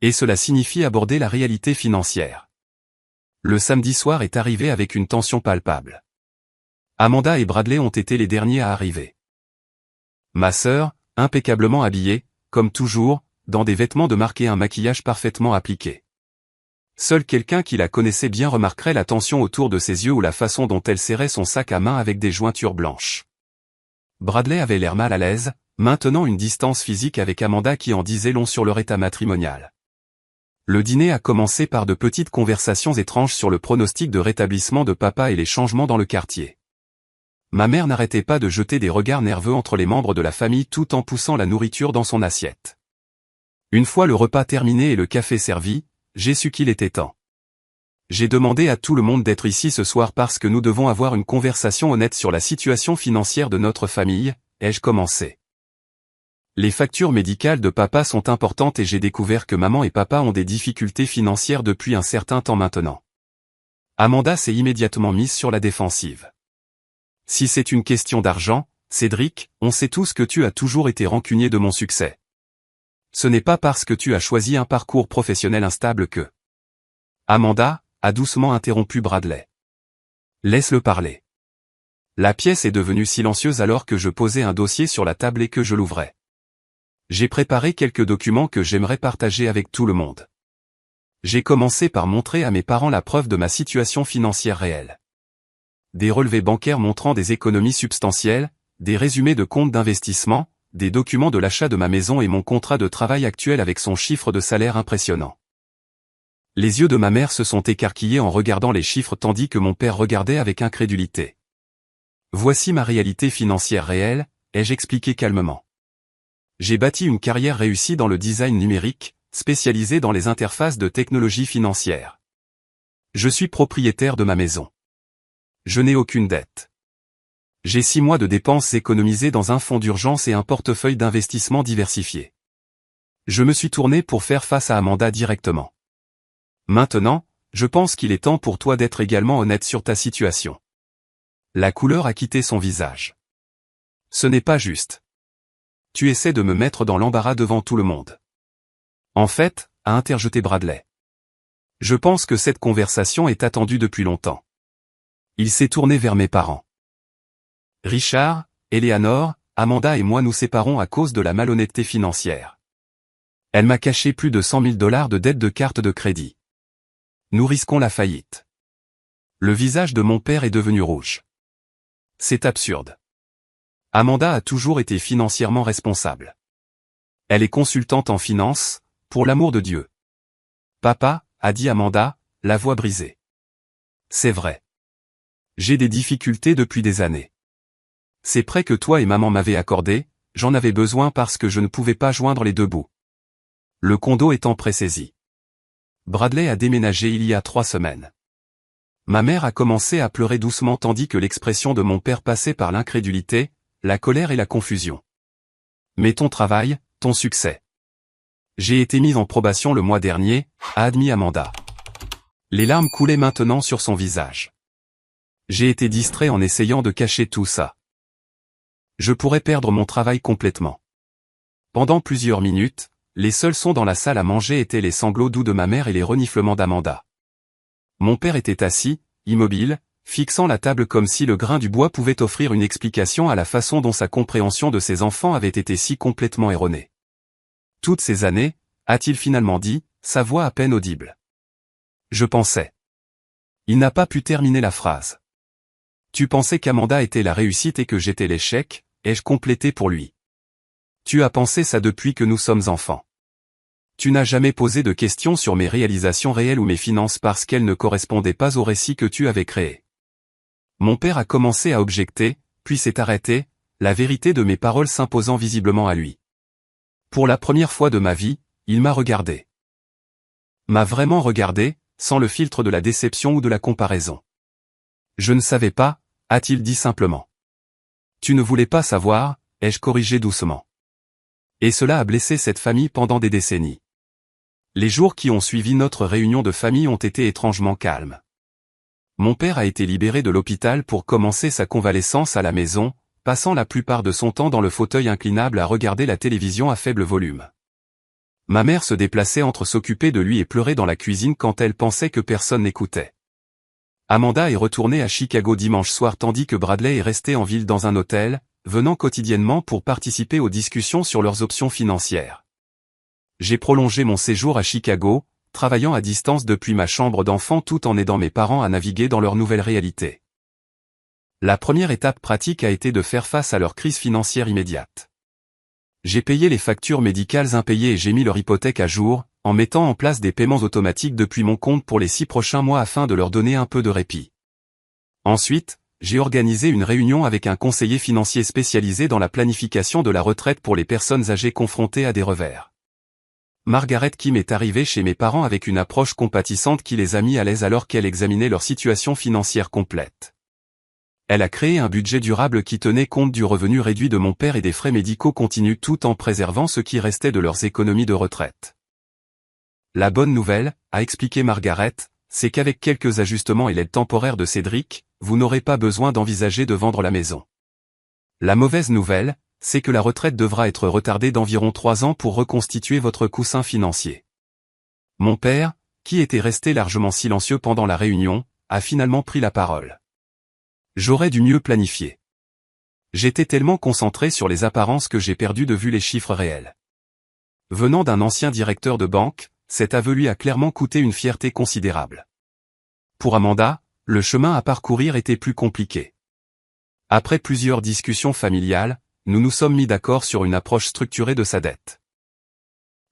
Et cela signifie aborder la réalité financière. Le samedi soir est arrivé avec une tension palpable. Amanda et Bradley ont été les derniers à arriver. Ma sœur, impeccablement habillée, comme toujours, dans des vêtements de marque et un maquillage parfaitement appliqué. Seul quelqu'un qui la connaissait bien remarquerait la tension autour de ses yeux ou la façon dont elle serrait son sac à main avec des jointures blanches. Bradley avait l'air mal à l'aise, maintenant une distance physique avec Amanda qui en disait long sur leur état matrimonial. Le dîner a commencé par de petites conversations étranges sur le pronostic de rétablissement de papa et les changements dans le quartier. Ma mère n'arrêtait pas de jeter des regards nerveux entre les membres de la famille tout en poussant la nourriture dans son assiette. Une fois le repas terminé et le café servi, j'ai su qu'il était temps. J'ai demandé à tout le monde d'être ici ce soir parce que nous devons avoir une conversation honnête sur la situation financière de notre famille, ai-je commencé. Les factures médicales de papa sont importantes et j'ai découvert que maman et papa ont des difficultés financières depuis un certain temps maintenant. Amanda s'est immédiatement mise sur la défensive. Si c'est une question d'argent, Cédric, on sait tous que tu as toujours été rancunier de mon succès. Ce n'est pas parce que tu as choisi un parcours professionnel instable que... Amanda a doucement interrompu Bradley. Laisse-le parler. La pièce est devenue silencieuse alors que je posais un dossier sur la table et que je l'ouvrais. J'ai préparé quelques documents que j'aimerais partager avec tout le monde. J'ai commencé par montrer à mes parents la preuve de ma situation financière réelle. Des relevés bancaires montrant des économies substantielles, des résumés de comptes d'investissement, des documents de l'achat de ma maison et mon contrat de travail actuel avec son chiffre de salaire impressionnant. Les yeux de ma mère se sont écarquillés en regardant les chiffres tandis que mon père regardait avec incrédulité. Voici ma réalité financière réelle, ai-je expliqué calmement. J'ai bâti une carrière réussie dans le design numérique, spécialisée dans les interfaces de technologie financière. Je suis propriétaire de ma maison. Je n'ai aucune dette. J'ai 6 mois de dépenses économisées dans un fonds d'urgence et un portefeuille d'investissement diversifié. Je me suis tourné pour faire face à Amanda directement. Maintenant, je pense qu'il est temps pour toi d'être également honnête sur ta situation. La couleur a quitté son visage. Ce n'est pas juste. Tu essaies de me mettre dans l'embarras devant tout le monde. En fait, a interjeté Bradley. Je pense que cette conversation est attendue depuis longtemps. Il s'est tourné vers mes parents. Richard, Eleanor, Amanda et moi nous séparons à cause de la malhonnêteté financière. Elle m'a caché plus de 100 000 $ de dettes de carte de crédit. Nous risquons la faillite. Le visage de mon père est devenu rouge. C'est absurde. Amanda a toujours été financièrement responsable. Elle est consultante en finance, pour l'amour de Dieu. Papa, a dit Amanda, la voix brisée. C'est vrai. J'ai des difficultés depuis des années. Ces prêts que toi et maman m'avaient accordés, j'en avais besoin parce que je ne pouvais pas joindre les deux bouts. Le condo étant pressaisi. Bradley a déménagé il y a 3 semaines. Ma mère a commencé à pleurer doucement tandis que l'expression de mon père passait par l'incrédulité, la colère et la confusion. Mais ton travail, ton succès. J'ai été mise en probation le mois dernier, a admis Amanda. Les larmes coulaient maintenant sur son visage. J'ai été distrait en essayant de cacher tout ça. Je pourrais perdre mon travail complètement. Pendant plusieurs minutes, les seuls sons dans la salle à manger étaient les sanglots doux de ma mère et les reniflements d'Amanda. Mon père était assis, immobile, fixant la table comme si le grain du bois pouvait offrir une explication à la façon dont sa compréhension de ses enfants avait été si complètement erronée. Toutes ces années, a-t-il finalement dit, sa voix à peine audible. Je pensais. Il n'a pas pu terminer la phrase. Tu pensais qu'Amanda était la réussite et que j'étais l'échec, ai-je complété pour lui. Tu as pensé ça depuis que nous sommes enfants. Tu n'as jamais posé de questions sur mes réalisations réelles ou mes finances parce qu'elles ne correspondaient pas au récit que tu avais créé. Mon père a commencé à objecter, puis s'est arrêté, la vérité de mes paroles s'imposant visiblement à lui. Pour la première fois de ma vie, il m'a regardé. M'a vraiment regardé, sans le filtre de la déception ou de la comparaison. Je ne savais pas, a-t-il dit simplement. Tu ne voulais pas savoir, ai-je corrigé doucement. Et cela a blessé cette famille pendant des décennies. Les jours qui ont suivi notre réunion de famille ont été étrangement calmes. Mon père a été libéré de l'hôpital pour commencer sa convalescence à la maison, passant la plupart de son temps dans le fauteuil inclinable à regarder la télévision à faible volume. Ma mère se déplaçait entre s'occuper de lui et pleurer dans la cuisine quand elle pensait que personne n'écoutait. Amanda est retournée à Chicago dimanche soir tandis que Bradley est resté en ville dans un hôtel, venant quotidiennement pour participer aux discussions sur leurs options financières. J'ai prolongé mon séjour à Chicago, travaillant à distance depuis ma chambre d'enfant tout en aidant mes parents à naviguer dans leur nouvelle réalité. La première étape pratique a été de faire face à leur crise financière immédiate. J'ai payé les factures médicales impayées et j'ai mis leur hypothèque à jour, en mettant en place des paiements automatiques depuis mon compte pour les 6 prochains mois afin de leur donner un peu de répit. Ensuite, j'ai organisé une réunion avec un conseiller financier spécialisé dans la planification de la retraite pour les personnes âgées confrontées à des revers. Margaret Kim est arrivée chez mes parents avec une approche compatissante qui les a mis à l'aise alors qu'elle examinait leur situation financière complète. Elle a créé un budget durable qui tenait compte du revenu réduit de mon père et des frais médicaux continus tout en préservant ce qui restait de leurs économies de retraite. La bonne nouvelle, a expliqué Margaret, c'est qu'avec quelques ajustements et l'aide temporaire de Cédric, vous n'aurez pas besoin d'envisager de vendre la maison. La mauvaise nouvelle, c'est que la retraite devra être retardée d'environ 3 ans pour reconstituer votre coussin financier. Mon père, qui était resté largement silencieux pendant la réunion, a finalement pris la parole. J'aurais dû mieux planifier. J'étais tellement concentré sur les apparences que j'ai perdu de vue les chiffres réels. Venant d'un ancien directeur de banque, cet aveu lui a clairement coûté une fierté considérable. Pour Amanda, le chemin à parcourir était plus compliqué. Après plusieurs discussions familiales, nous nous sommes mis d'accord sur une approche structurée de sa dette.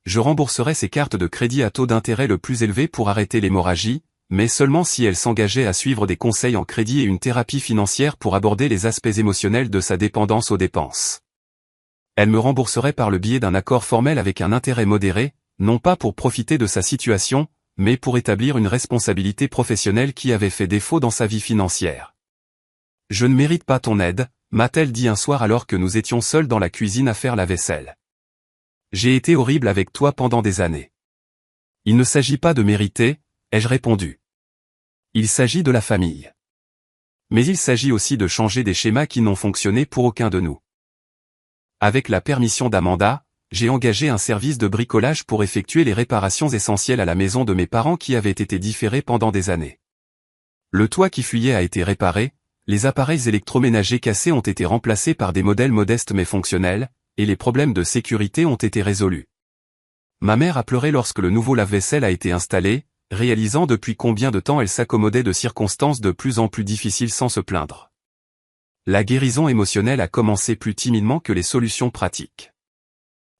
Je rembourserai ses cartes de crédit à taux d'intérêt le plus élevé pour arrêter l'hémorragie, mais seulement si elle s'engageait à suivre des conseils en crédit et une thérapie financière pour aborder les aspects émotionnels de sa dépendance aux dépenses. Elle me rembourserait par le biais d'un accord formel avec un intérêt modéré, non pas pour profiter de sa situation, mais pour établir une responsabilité professionnelle qui avait fait défaut dans sa vie financière. Je ne mérite pas ton aide, m'a-t-elle dit un soir alors que nous étions seuls dans la cuisine à faire la vaisselle. J'ai été horrible avec toi pendant des années. Il ne s'agit pas de mériter, ai-je répondu. Il s'agit de la famille. Mais il s'agit aussi de changer des schémas qui n'ont fonctionné pour aucun de nous. Avec la permission d'Amanda, j'ai engagé un service de bricolage pour effectuer les réparations essentielles à la maison de mes parents qui avaient été différées pendant des années. Le toit qui fuyait a été réparé, les appareils électroménagers cassés ont été remplacés par des modèles modestes mais fonctionnels, et les problèmes de sécurité ont été résolus. Ma mère a pleuré lorsque le nouveau lave-vaisselle a été installé, réalisant depuis combien de temps elle s'accommodait de circonstances de plus en plus difficiles sans se plaindre. La guérison émotionnelle a commencé plus timidement que les solutions pratiques.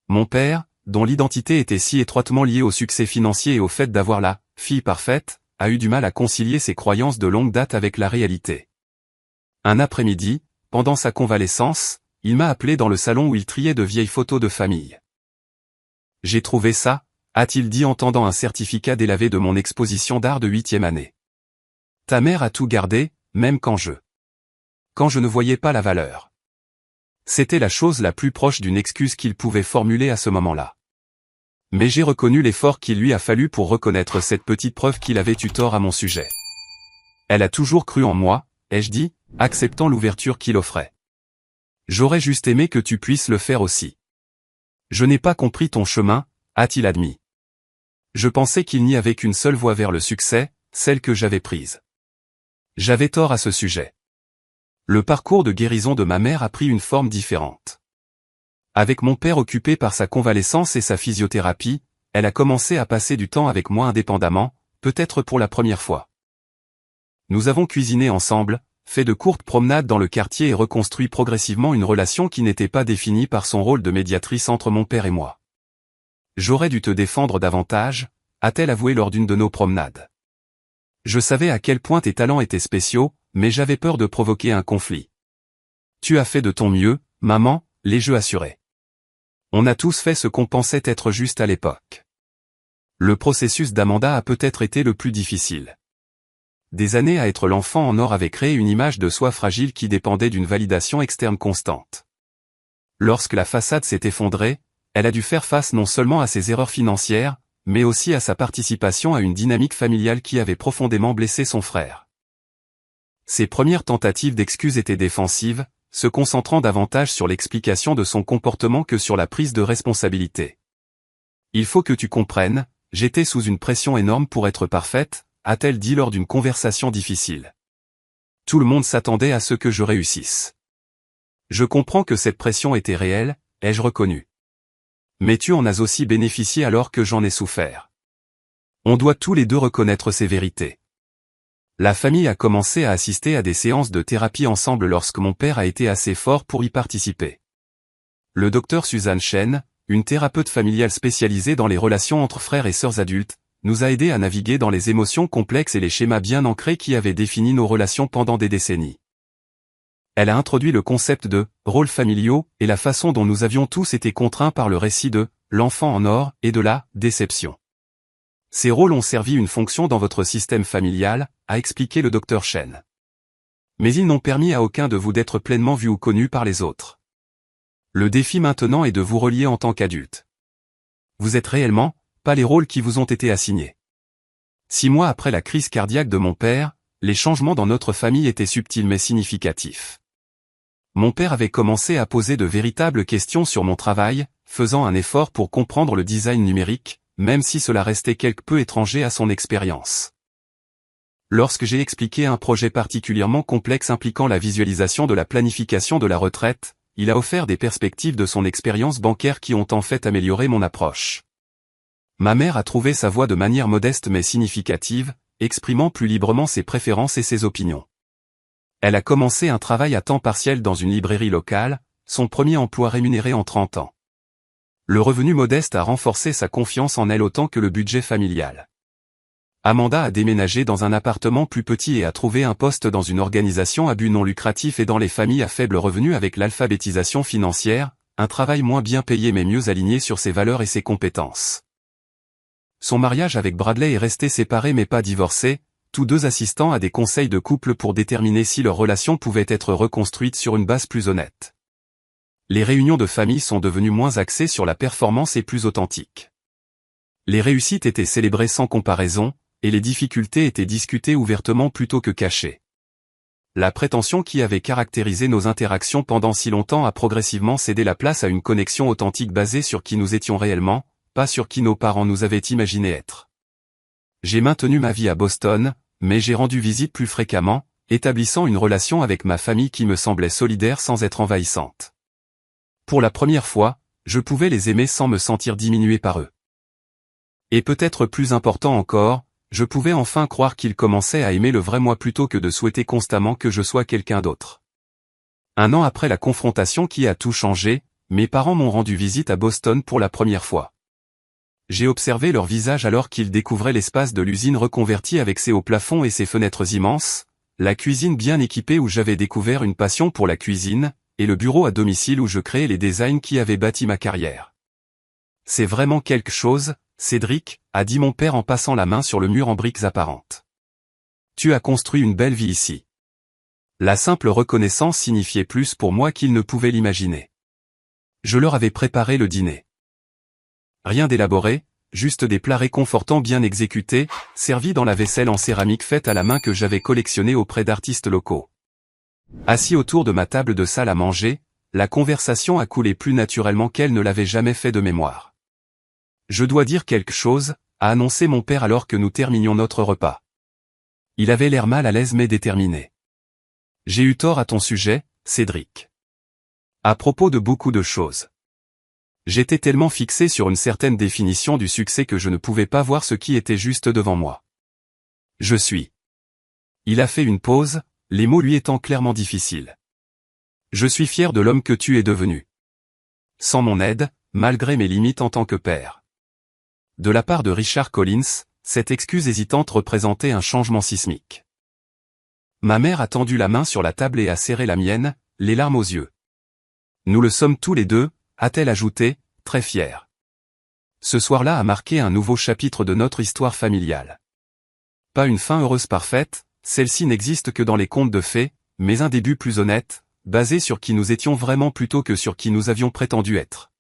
Mon père, dont l'identité était si étroitement liée au succès financier et au fait d'avoir la fille parfaite, a eu du mal à concilier ses croyances de longue date avec la réalité. Un après-midi, pendant sa convalescence, il m'a appelé dans le salon où il triait de vieilles photos de famille. J'ai trouvé ça, a-t-il dit en tendant un certificat délavé de mon exposition d'art de 8e année. Ta mère a tout gardé, même quand je ne voyais pas la valeur. C'était la chose la plus proche d'une excuse qu'il pouvait formuler à ce moment-là. Mais j'ai reconnu l'effort qu'il lui a fallu pour reconnaître cette petite preuve qu'il avait eu tort à mon sujet. Elle a toujours cru en moi, ai-je dit, acceptant l'ouverture qu'il offrait. J'aurais juste aimé que tu puisses le faire aussi. Je n'ai pas compris ton chemin, a-t-il admis. Je pensais qu'il n'y avait qu'une seule voie vers le succès, celle que j'avais prise. J'avais tort à ce sujet. Le parcours de guérison de ma mère a pris une forme différente. Avec mon père occupé par sa convalescence et sa physiothérapie, elle a commencé à passer du temps avec moi indépendamment, peut-être pour la première fois. Nous avons cuisiné ensemble, fait de courtes promenades dans le quartier et reconstruit progressivement une relation qui n'était pas définie par son rôle de médiatrice entre mon père et moi. J'aurais dû te défendre davantage, a-t-elle avoué lors d'une de nos promenades. Je savais à quel point tes talents étaient spéciaux, mais j'avais peur de provoquer un conflit. Tu as fait de ton mieux, maman, l'ai-je assuré. On a tous fait ce qu'on pensait être juste à l'époque. Le processus d'Amanda a peut-être été le plus difficile. Des années à être l'enfant en or avait créé une image de soi fragile qui dépendait d'une validation externe constante. Lorsque la façade s'est effondrée, elle a dû faire face non seulement à ses erreurs financières, mais aussi à sa participation à une dynamique familiale qui avait profondément blessé son frère. Ses premières tentatives d'excuses étaient défensives, se concentrant davantage sur l'explication de son comportement que sur la prise de responsabilité. Il faut que tu comprennes, j'étais sous une pression énorme pour être parfaite, a-t-elle dit lors d'une conversation difficile. Tout le monde s'attendait à ce que je réussisse. Je comprends que cette pression était réelle, ai-je reconnu. Mais tu en as aussi bénéficié alors que j'en ai souffert. On doit tous les deux reconnaître ces vérités. La famille a commencé à assister à des séances de thérapie ensemble lorsque mon père a été assez fort pour y participer. Le docteur Suzanne Chen, une thérapeute familiale spécialisée dans les relations entre frères et sœurs adultes, nous a aidés à naviguer dans les émotions complexes et les schémas bien ancrés qui avaient défini nos relations pendant des décennies. Elle a introduit le concept de « rôles familiaux » et la façon dont nous avions tous été contraints par le récit de « l'enfant en or » et de la « déception ». Ces rôles ont servi une fonction dans votre système familial, a expliqué le docteur Chen. Mais ils n'ont permis à aucun de vous d'être pleinement vu ou connu par les autres. Le défi maintenant est de vous relier en tant qu'adulte. Vous êtes réellement, pas les rôles qui vous ont été assignés. 6 mois après la crise cardiaque de mon père, les changements dans notre famille étaient subtils mais significatifs. Mon père avait commencé à poser de véritables questions sur mon travail, faisant un effort pour comprendre le design numérique, même si cela restait quelque peu étranger à son expérience. Lorsque j'ai expliqué un projet particulièrement complexe impliquant la visualisation de la planification de la retraite, il a offert des perspectives de son expérience bancaire qui ont en fait amélioré mon approche. Ma mère a trouvé sa voie de manière modeste mais significative, exprimant plus librement ses préférences et ses opinions. Elle a commencé un travail à temps partiel dans une librairie locale, son premier emploi rémunéré en 30 ans. Le revenu modeste a renforcé sa confiance en elle autant que le budget familial. Amanda a déménagé dans un appartement plus petit et a trouvé un poste dans une organisation à but non lucratif et dans les familles à faible revenu avec l'alphabétisation financière, un travail moins bien payé mais mieux aligné sur ses valeurs et ses compétences. Son mariage avec Bradley est resté séparé mais pas divorcé, tous deux assistant à des conseils de couple pour déterminer si leur relation pouvait être reconstruite sur une base plus honnête. Les réunions de famille sont devenues moins axées sur la performance et plus authentiques. Les réussites étaient célébrées sans comparaison, et les difficultés étaient discutées ouvertement plutôt que cachées. La prétention qui avait caractérisé nos interactions pendant si longtemps a progressivement cédé la place à une connexion authentique basée sur qui nous étions réellement, pas sur qui nos parents nous avaient imaginé être. J'ai maintenu ma vie à Boston, mais j'ai rendu visite plus fréquemment, établissant une relation avec ma famille qui me semblait solidaire sans être envahissante. Pour la première fois, je pouvais les aimer sans me sentir diminué par eux. Et peut-être plus important encore, je pouvais enfin croire qu'ils commençaient à aimer le vrai moi plutôt que de souhaiter constamment que je sois quelqu'un d'autre. 1 an après la confrontation qui a tout changé, mes parents m'ont rendu visite à Boston pour la première fois. J'ai observé leur visage alors qu'ils découvraient l'espace de l'usine reconvertie avec ses hauts plafonds et ses fenêtres immenses, la cuisine bien équipée où j'avais découvert une passion pour la cuisine, et le bureau à domicile où je créais les designs qui avaient bâti ma carrière. C'est vraiment quelque chose, Cédric, a dit mon père en passant la main sur le mur en briques apparentes. Tu as construit une belle vie ici. La simple reconnaissance signifiait plus pour moi qu'ils ne pouvaient l'imaginer. Je leur avais préparé le dîner. Rien d'élaboré, juste des plats réconfortants bien exécutés, servis dans la vaisselle en céramique faite à la main que j'avais collectionnée auprès d'artistes locaux. Assis autour de ma table de salle à manger, la conversation a coulé plus naturellement qu'elle ne l'avait jamais fait de mémoire. Je dois dire quelque chose, a annoncé mon père alors que nous terminions notre repas. Il avait l'air mal à l'aise mais déterminé. J'ai eu tort à ton sujet, Cédric. À propos de beaucoup de choses. J'étais tellement fixé sur une certaine définition du succès que je ne pouvais pas voir ce qui était juste devant moi. Je suis. Il a fait une pause, les mots lui étant clairement difficiles. Je suis fier de l'homme que tu es devenu. Sans mon aide, malgré mes limites en tant que père. De la part de Richard Collins, cette excuse hésitante représentait un changement sismique. Ma mère a tendu la main sur la table et a serré la mienne, les larmes aux yeux. Nous le sommes tous les deux, a-t-elle ajouté, très fière. Ce soir-là a marqué un nouveau chapitre de notre histoire familiale. Pas une fin heureuse parfaite, celle-ci n'existe que dans les contes de fées, mais un début plus honnête, basé sur qui nous étions vraiment plutôt que sur qui nous avions prétendu être.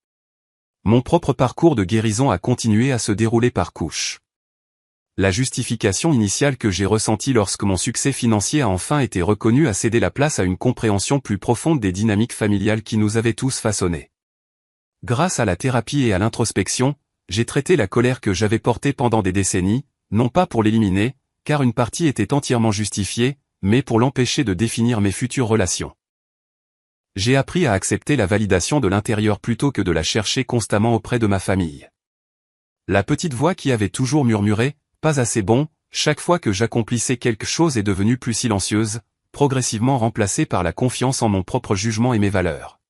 Mon propre parcours de guérison a continué à se dérouler par couches. La justification initiale que j'ai ressentie lorsque mon succès financier a enfin été reconnu a cédé la place à une compréhension plus profonde des dynamiques familiales qui nous avaient tous façonnés. Grâce à la thérapie et à l'introspection, j'ai traité la colère que j'avais portée pendant des décennies, non pas pour l'éliminer, car une partie était entièrement justifiée, mais pour l'empêcher de définir mes futures relations. J'ai appris à accepter la validation de l'intérieur plutôt que de la chercher constamment auprès de ma famille. La petite voix qui avait toujours murmuré « pas assez bon », chaque fois que j'accomplissais quelque chose est devenue plus silencieuse, progressivement remplacée par la confiance en mon propre jugement et mes valeurs.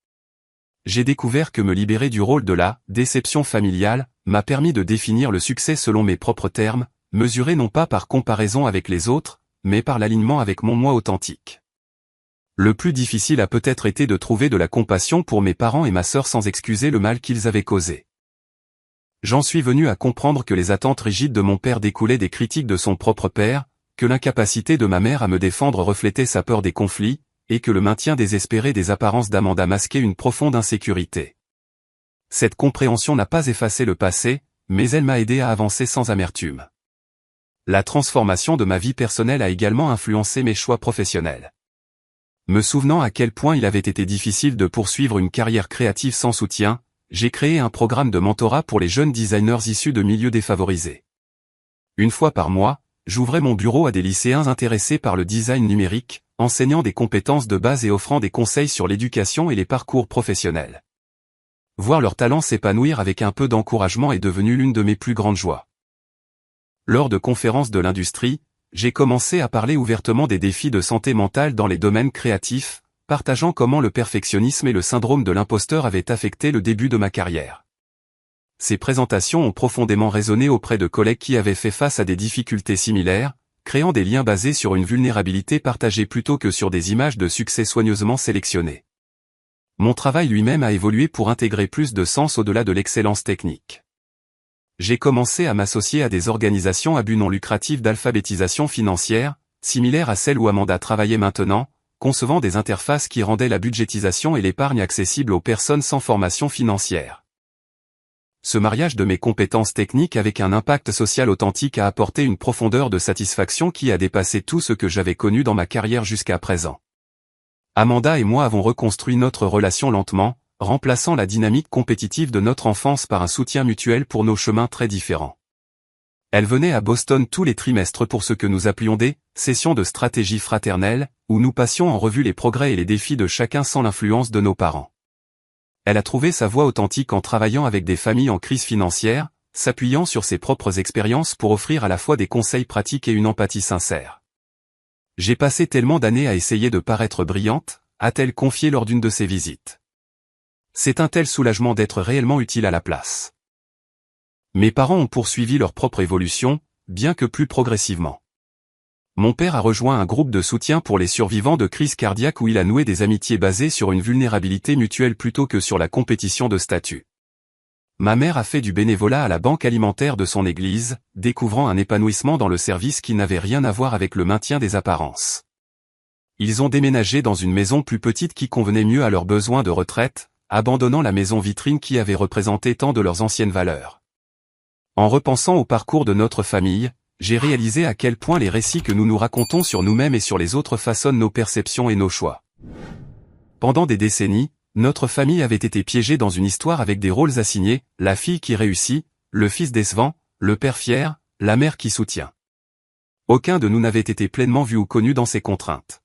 J'ai découvert que me libérer du rôle de la déception familiale m'a permis de définir le succès selon mes propres termes, mesuré non pas par comparaison avec les autres, mais par l'alignement avec mon moi authentique. Le plus difficile a peut-être été de trouver de la compassion pour mes parents et ma sœur sans excuser le mal qu'ils avaient causé. J'en suis venu à comprendre que les attentes rigides de mon père découlaient des critiques de son propre père, que l'incapacité de ma mère à me défendre reflétait sa peur des conflits, et que le maintien désespéré des apparences d'Amanda masquait une profonde insécurité. Cette compréhension n'a pas effacé le passé, mais elle m'a aidé à avancer sans amertume. La transformation de ma vie personnelle a également influencé mes choix professionnels. Me souvenant à quel point il avait été difficile de poursuivre une carrière créative sans soutien, j'ai créé un programme de mentorat pour les jeunes designers issus de milieux défavorisés. Une fois par mois, j'ouvrais mon bureau à des lycéens intéressés par le design numérique, enseignant des compétences de base et offrant des conseils sur l'éducation et les parcours professionnels. Voir leurs talents s'épanouir avec un peu d'encouragement est devenu l'une de mes plus grandes joies. Lors de conférences de l'industrie, j'ai commencé à parler ouvertement des défis de santé mentale dans les domaines créatifs, partageant comment le perfectionnisme et le syndrome de l'imposteur avaient affecté le début de ma carrière. Ces présentations ont profondément résonné auprès de collègues qui avaient fait face à des difficultés similaires, créant des liens basés sur une vulnérabilité partagée plutôt que sur des images de succès soigneusement sélectionnées. Mon travail lui-même a évolué pour intégrer plus de sens au-delà de l'excellence technique. J'ai commencé à m'associer à des organisations à but non lucratif d'alphabétisation financière, similaires à celles où Amanda travaillait maintenant, concevant des interfaces qui rendaient la budgétisation et l'épargne accessibles aux personnes sans formation financière. Ce mariage de mes compétences techniques avec un impact social authentique a apporté une profondeur de satisfaction qui a dépassé tout ce que j'avais connu dans ma carrière jusqu'à présent. Amanda et moi avons reconstruit notre relation lentement, remplaçant la dynamique compétitive de notre enfance par un soutien mutuel pour nos chemins très différents. Elle venait à Boston tous les trimestres pour ce que nous appelions des sessions de stratégie fraternelle, où nous passions en revue les progrès et les défis de chacun sans l'influence de nos parents. Elle a trouvé sa voie authentique en travaillant avec des familles en crise financière, s'appuyant sur ses propres expériences pour offrir à la fois des conseils pratiques et une empathie sincère. J'ai passé tellement d'années à essayer de paraître brillante, a-t-elle confié lors d'une de ses visites. C'est un tel soulagement d'être réellement utile à la place. Mes parents ont poursuivi leur propre évolution, bien que plus progressivement. Mon père a rejoint un groupe de soutien pour les survivants de crise cardiaque où il a noué des amitiés basées sur une vulnérabilité mutuelle plutôt que sur la compétition de statut. Ma mère a fait du bénévolat à la banque alimentaire de son église, découvrant un épanouissement dans le service qui n'avait rien à voir avec le maintien des apparences. Ils ont déménagé dans une maison plus petite qui convenait mieux à leurs besoins de retraite, abandonnant la maison vitrine qui avait représenté tant de leurs anciennes valeurs. En repensant au parcours de notre famille, j'ai réalisé à quel point les récits que nous nous racontons sur nous-mêmes et sur les autres façonnent nos perceptions et nos choix. Pendant des décennies, notre famille avait été piégée dans une histoire avec des rôles assignés, la fille qui réussit, le fils décevant, le père fier, la mère qui soutient. Aucun de nous n'avait été pleinement vu ou connu dans ces contraintes.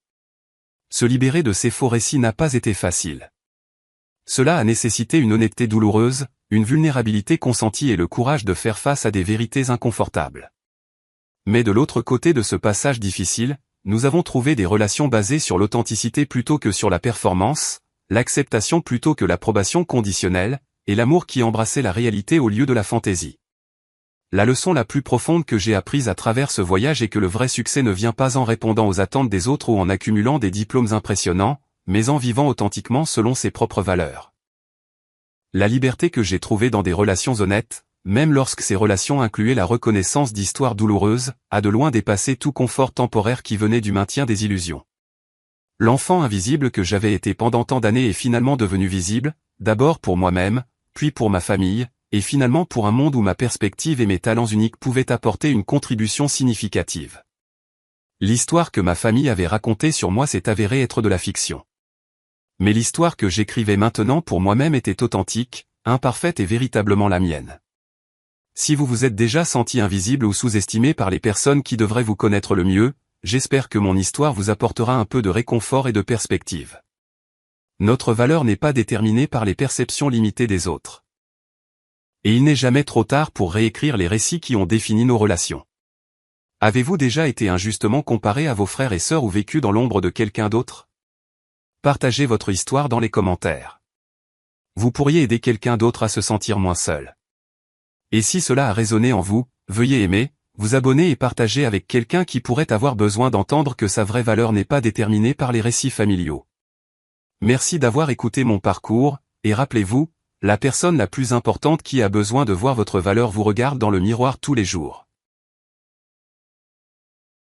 Se libérer de ces faux récits n'a pas été facile. Cela a nécessité une honnêteté douloureuse, une vulnérabilité consentie et le courage de faire face à des vérités inconfortables. Mais de l'autre côté de ce passage difficile, nous avons trouvé des relations basées sur l'authenticité plutôt que sur la performance, l'acceptation plutôt que l'approbation conditionnelle, et l'amour qui embrassait la réalité au lieu de la fantaisie. La leçon la plus profonde que j'ai apprise à travers ce voyage est que le vrai succès ne vient pas en répondant aux attentes des autres ou en accumulant des diplômes impressionnants, mais en vivant authentiquement selon ses propres valeurs. La liberté que j'ai trouvée dans des relations honnêtes, même lorsque ces relations incluaient la reconnaissance d'histoires douloureuses, a de loin dépassé tout confort temporaire qui venait du maintien des illusions. L'enfant invisible que j'avais été pendant tant d'années est finalement devenu visible, d'abord pour moi-même, puis pour ma famille, et finalement pour un monde où ma perspective et mes talents uniques pouvaient apporter une contribution significative. L'histoire que ma famille avait racontée sur moi s'est avérée être de la fiction. Mais l'histoire que j'écrivais maintenant pour moi-même était authentique, imparfaite et véritablement la mienne. Si vous vous êtes déjà senti invisible ou sous-estimé par les personnes qui devraient vous connaître le mieux, j'espère que mon histoire vous apportera un peu de réconfort et de perspective. Notre valeur n'est pas déterminée par les perceptions limitées des autres. Et il n'est jamais trop tard pour réécrire les récits qui ont défini nos relations. Avez-vous déjà été injustement comparé à vos frères et sœurs ou vécu dans l'ombre de quelqu'un d'autre? Partagez votre histoire dans les commentaires. Vous pourriez aider quelqu'un d'autre à se sentir moins seul. Et si cela a résonné en vous, veuillez aimer, vous abonner et partager avec quelqu'un qui pourrait avoir besoin d'entendre que sa vraie valeur n'est pas déterminée par les récits familiaux. Merci d'avoir écouté mon parcours, et rappelez-vous, la personne la plus importante qui a besoin de voir votre valeur vous regarde dans le miroir tous les jours.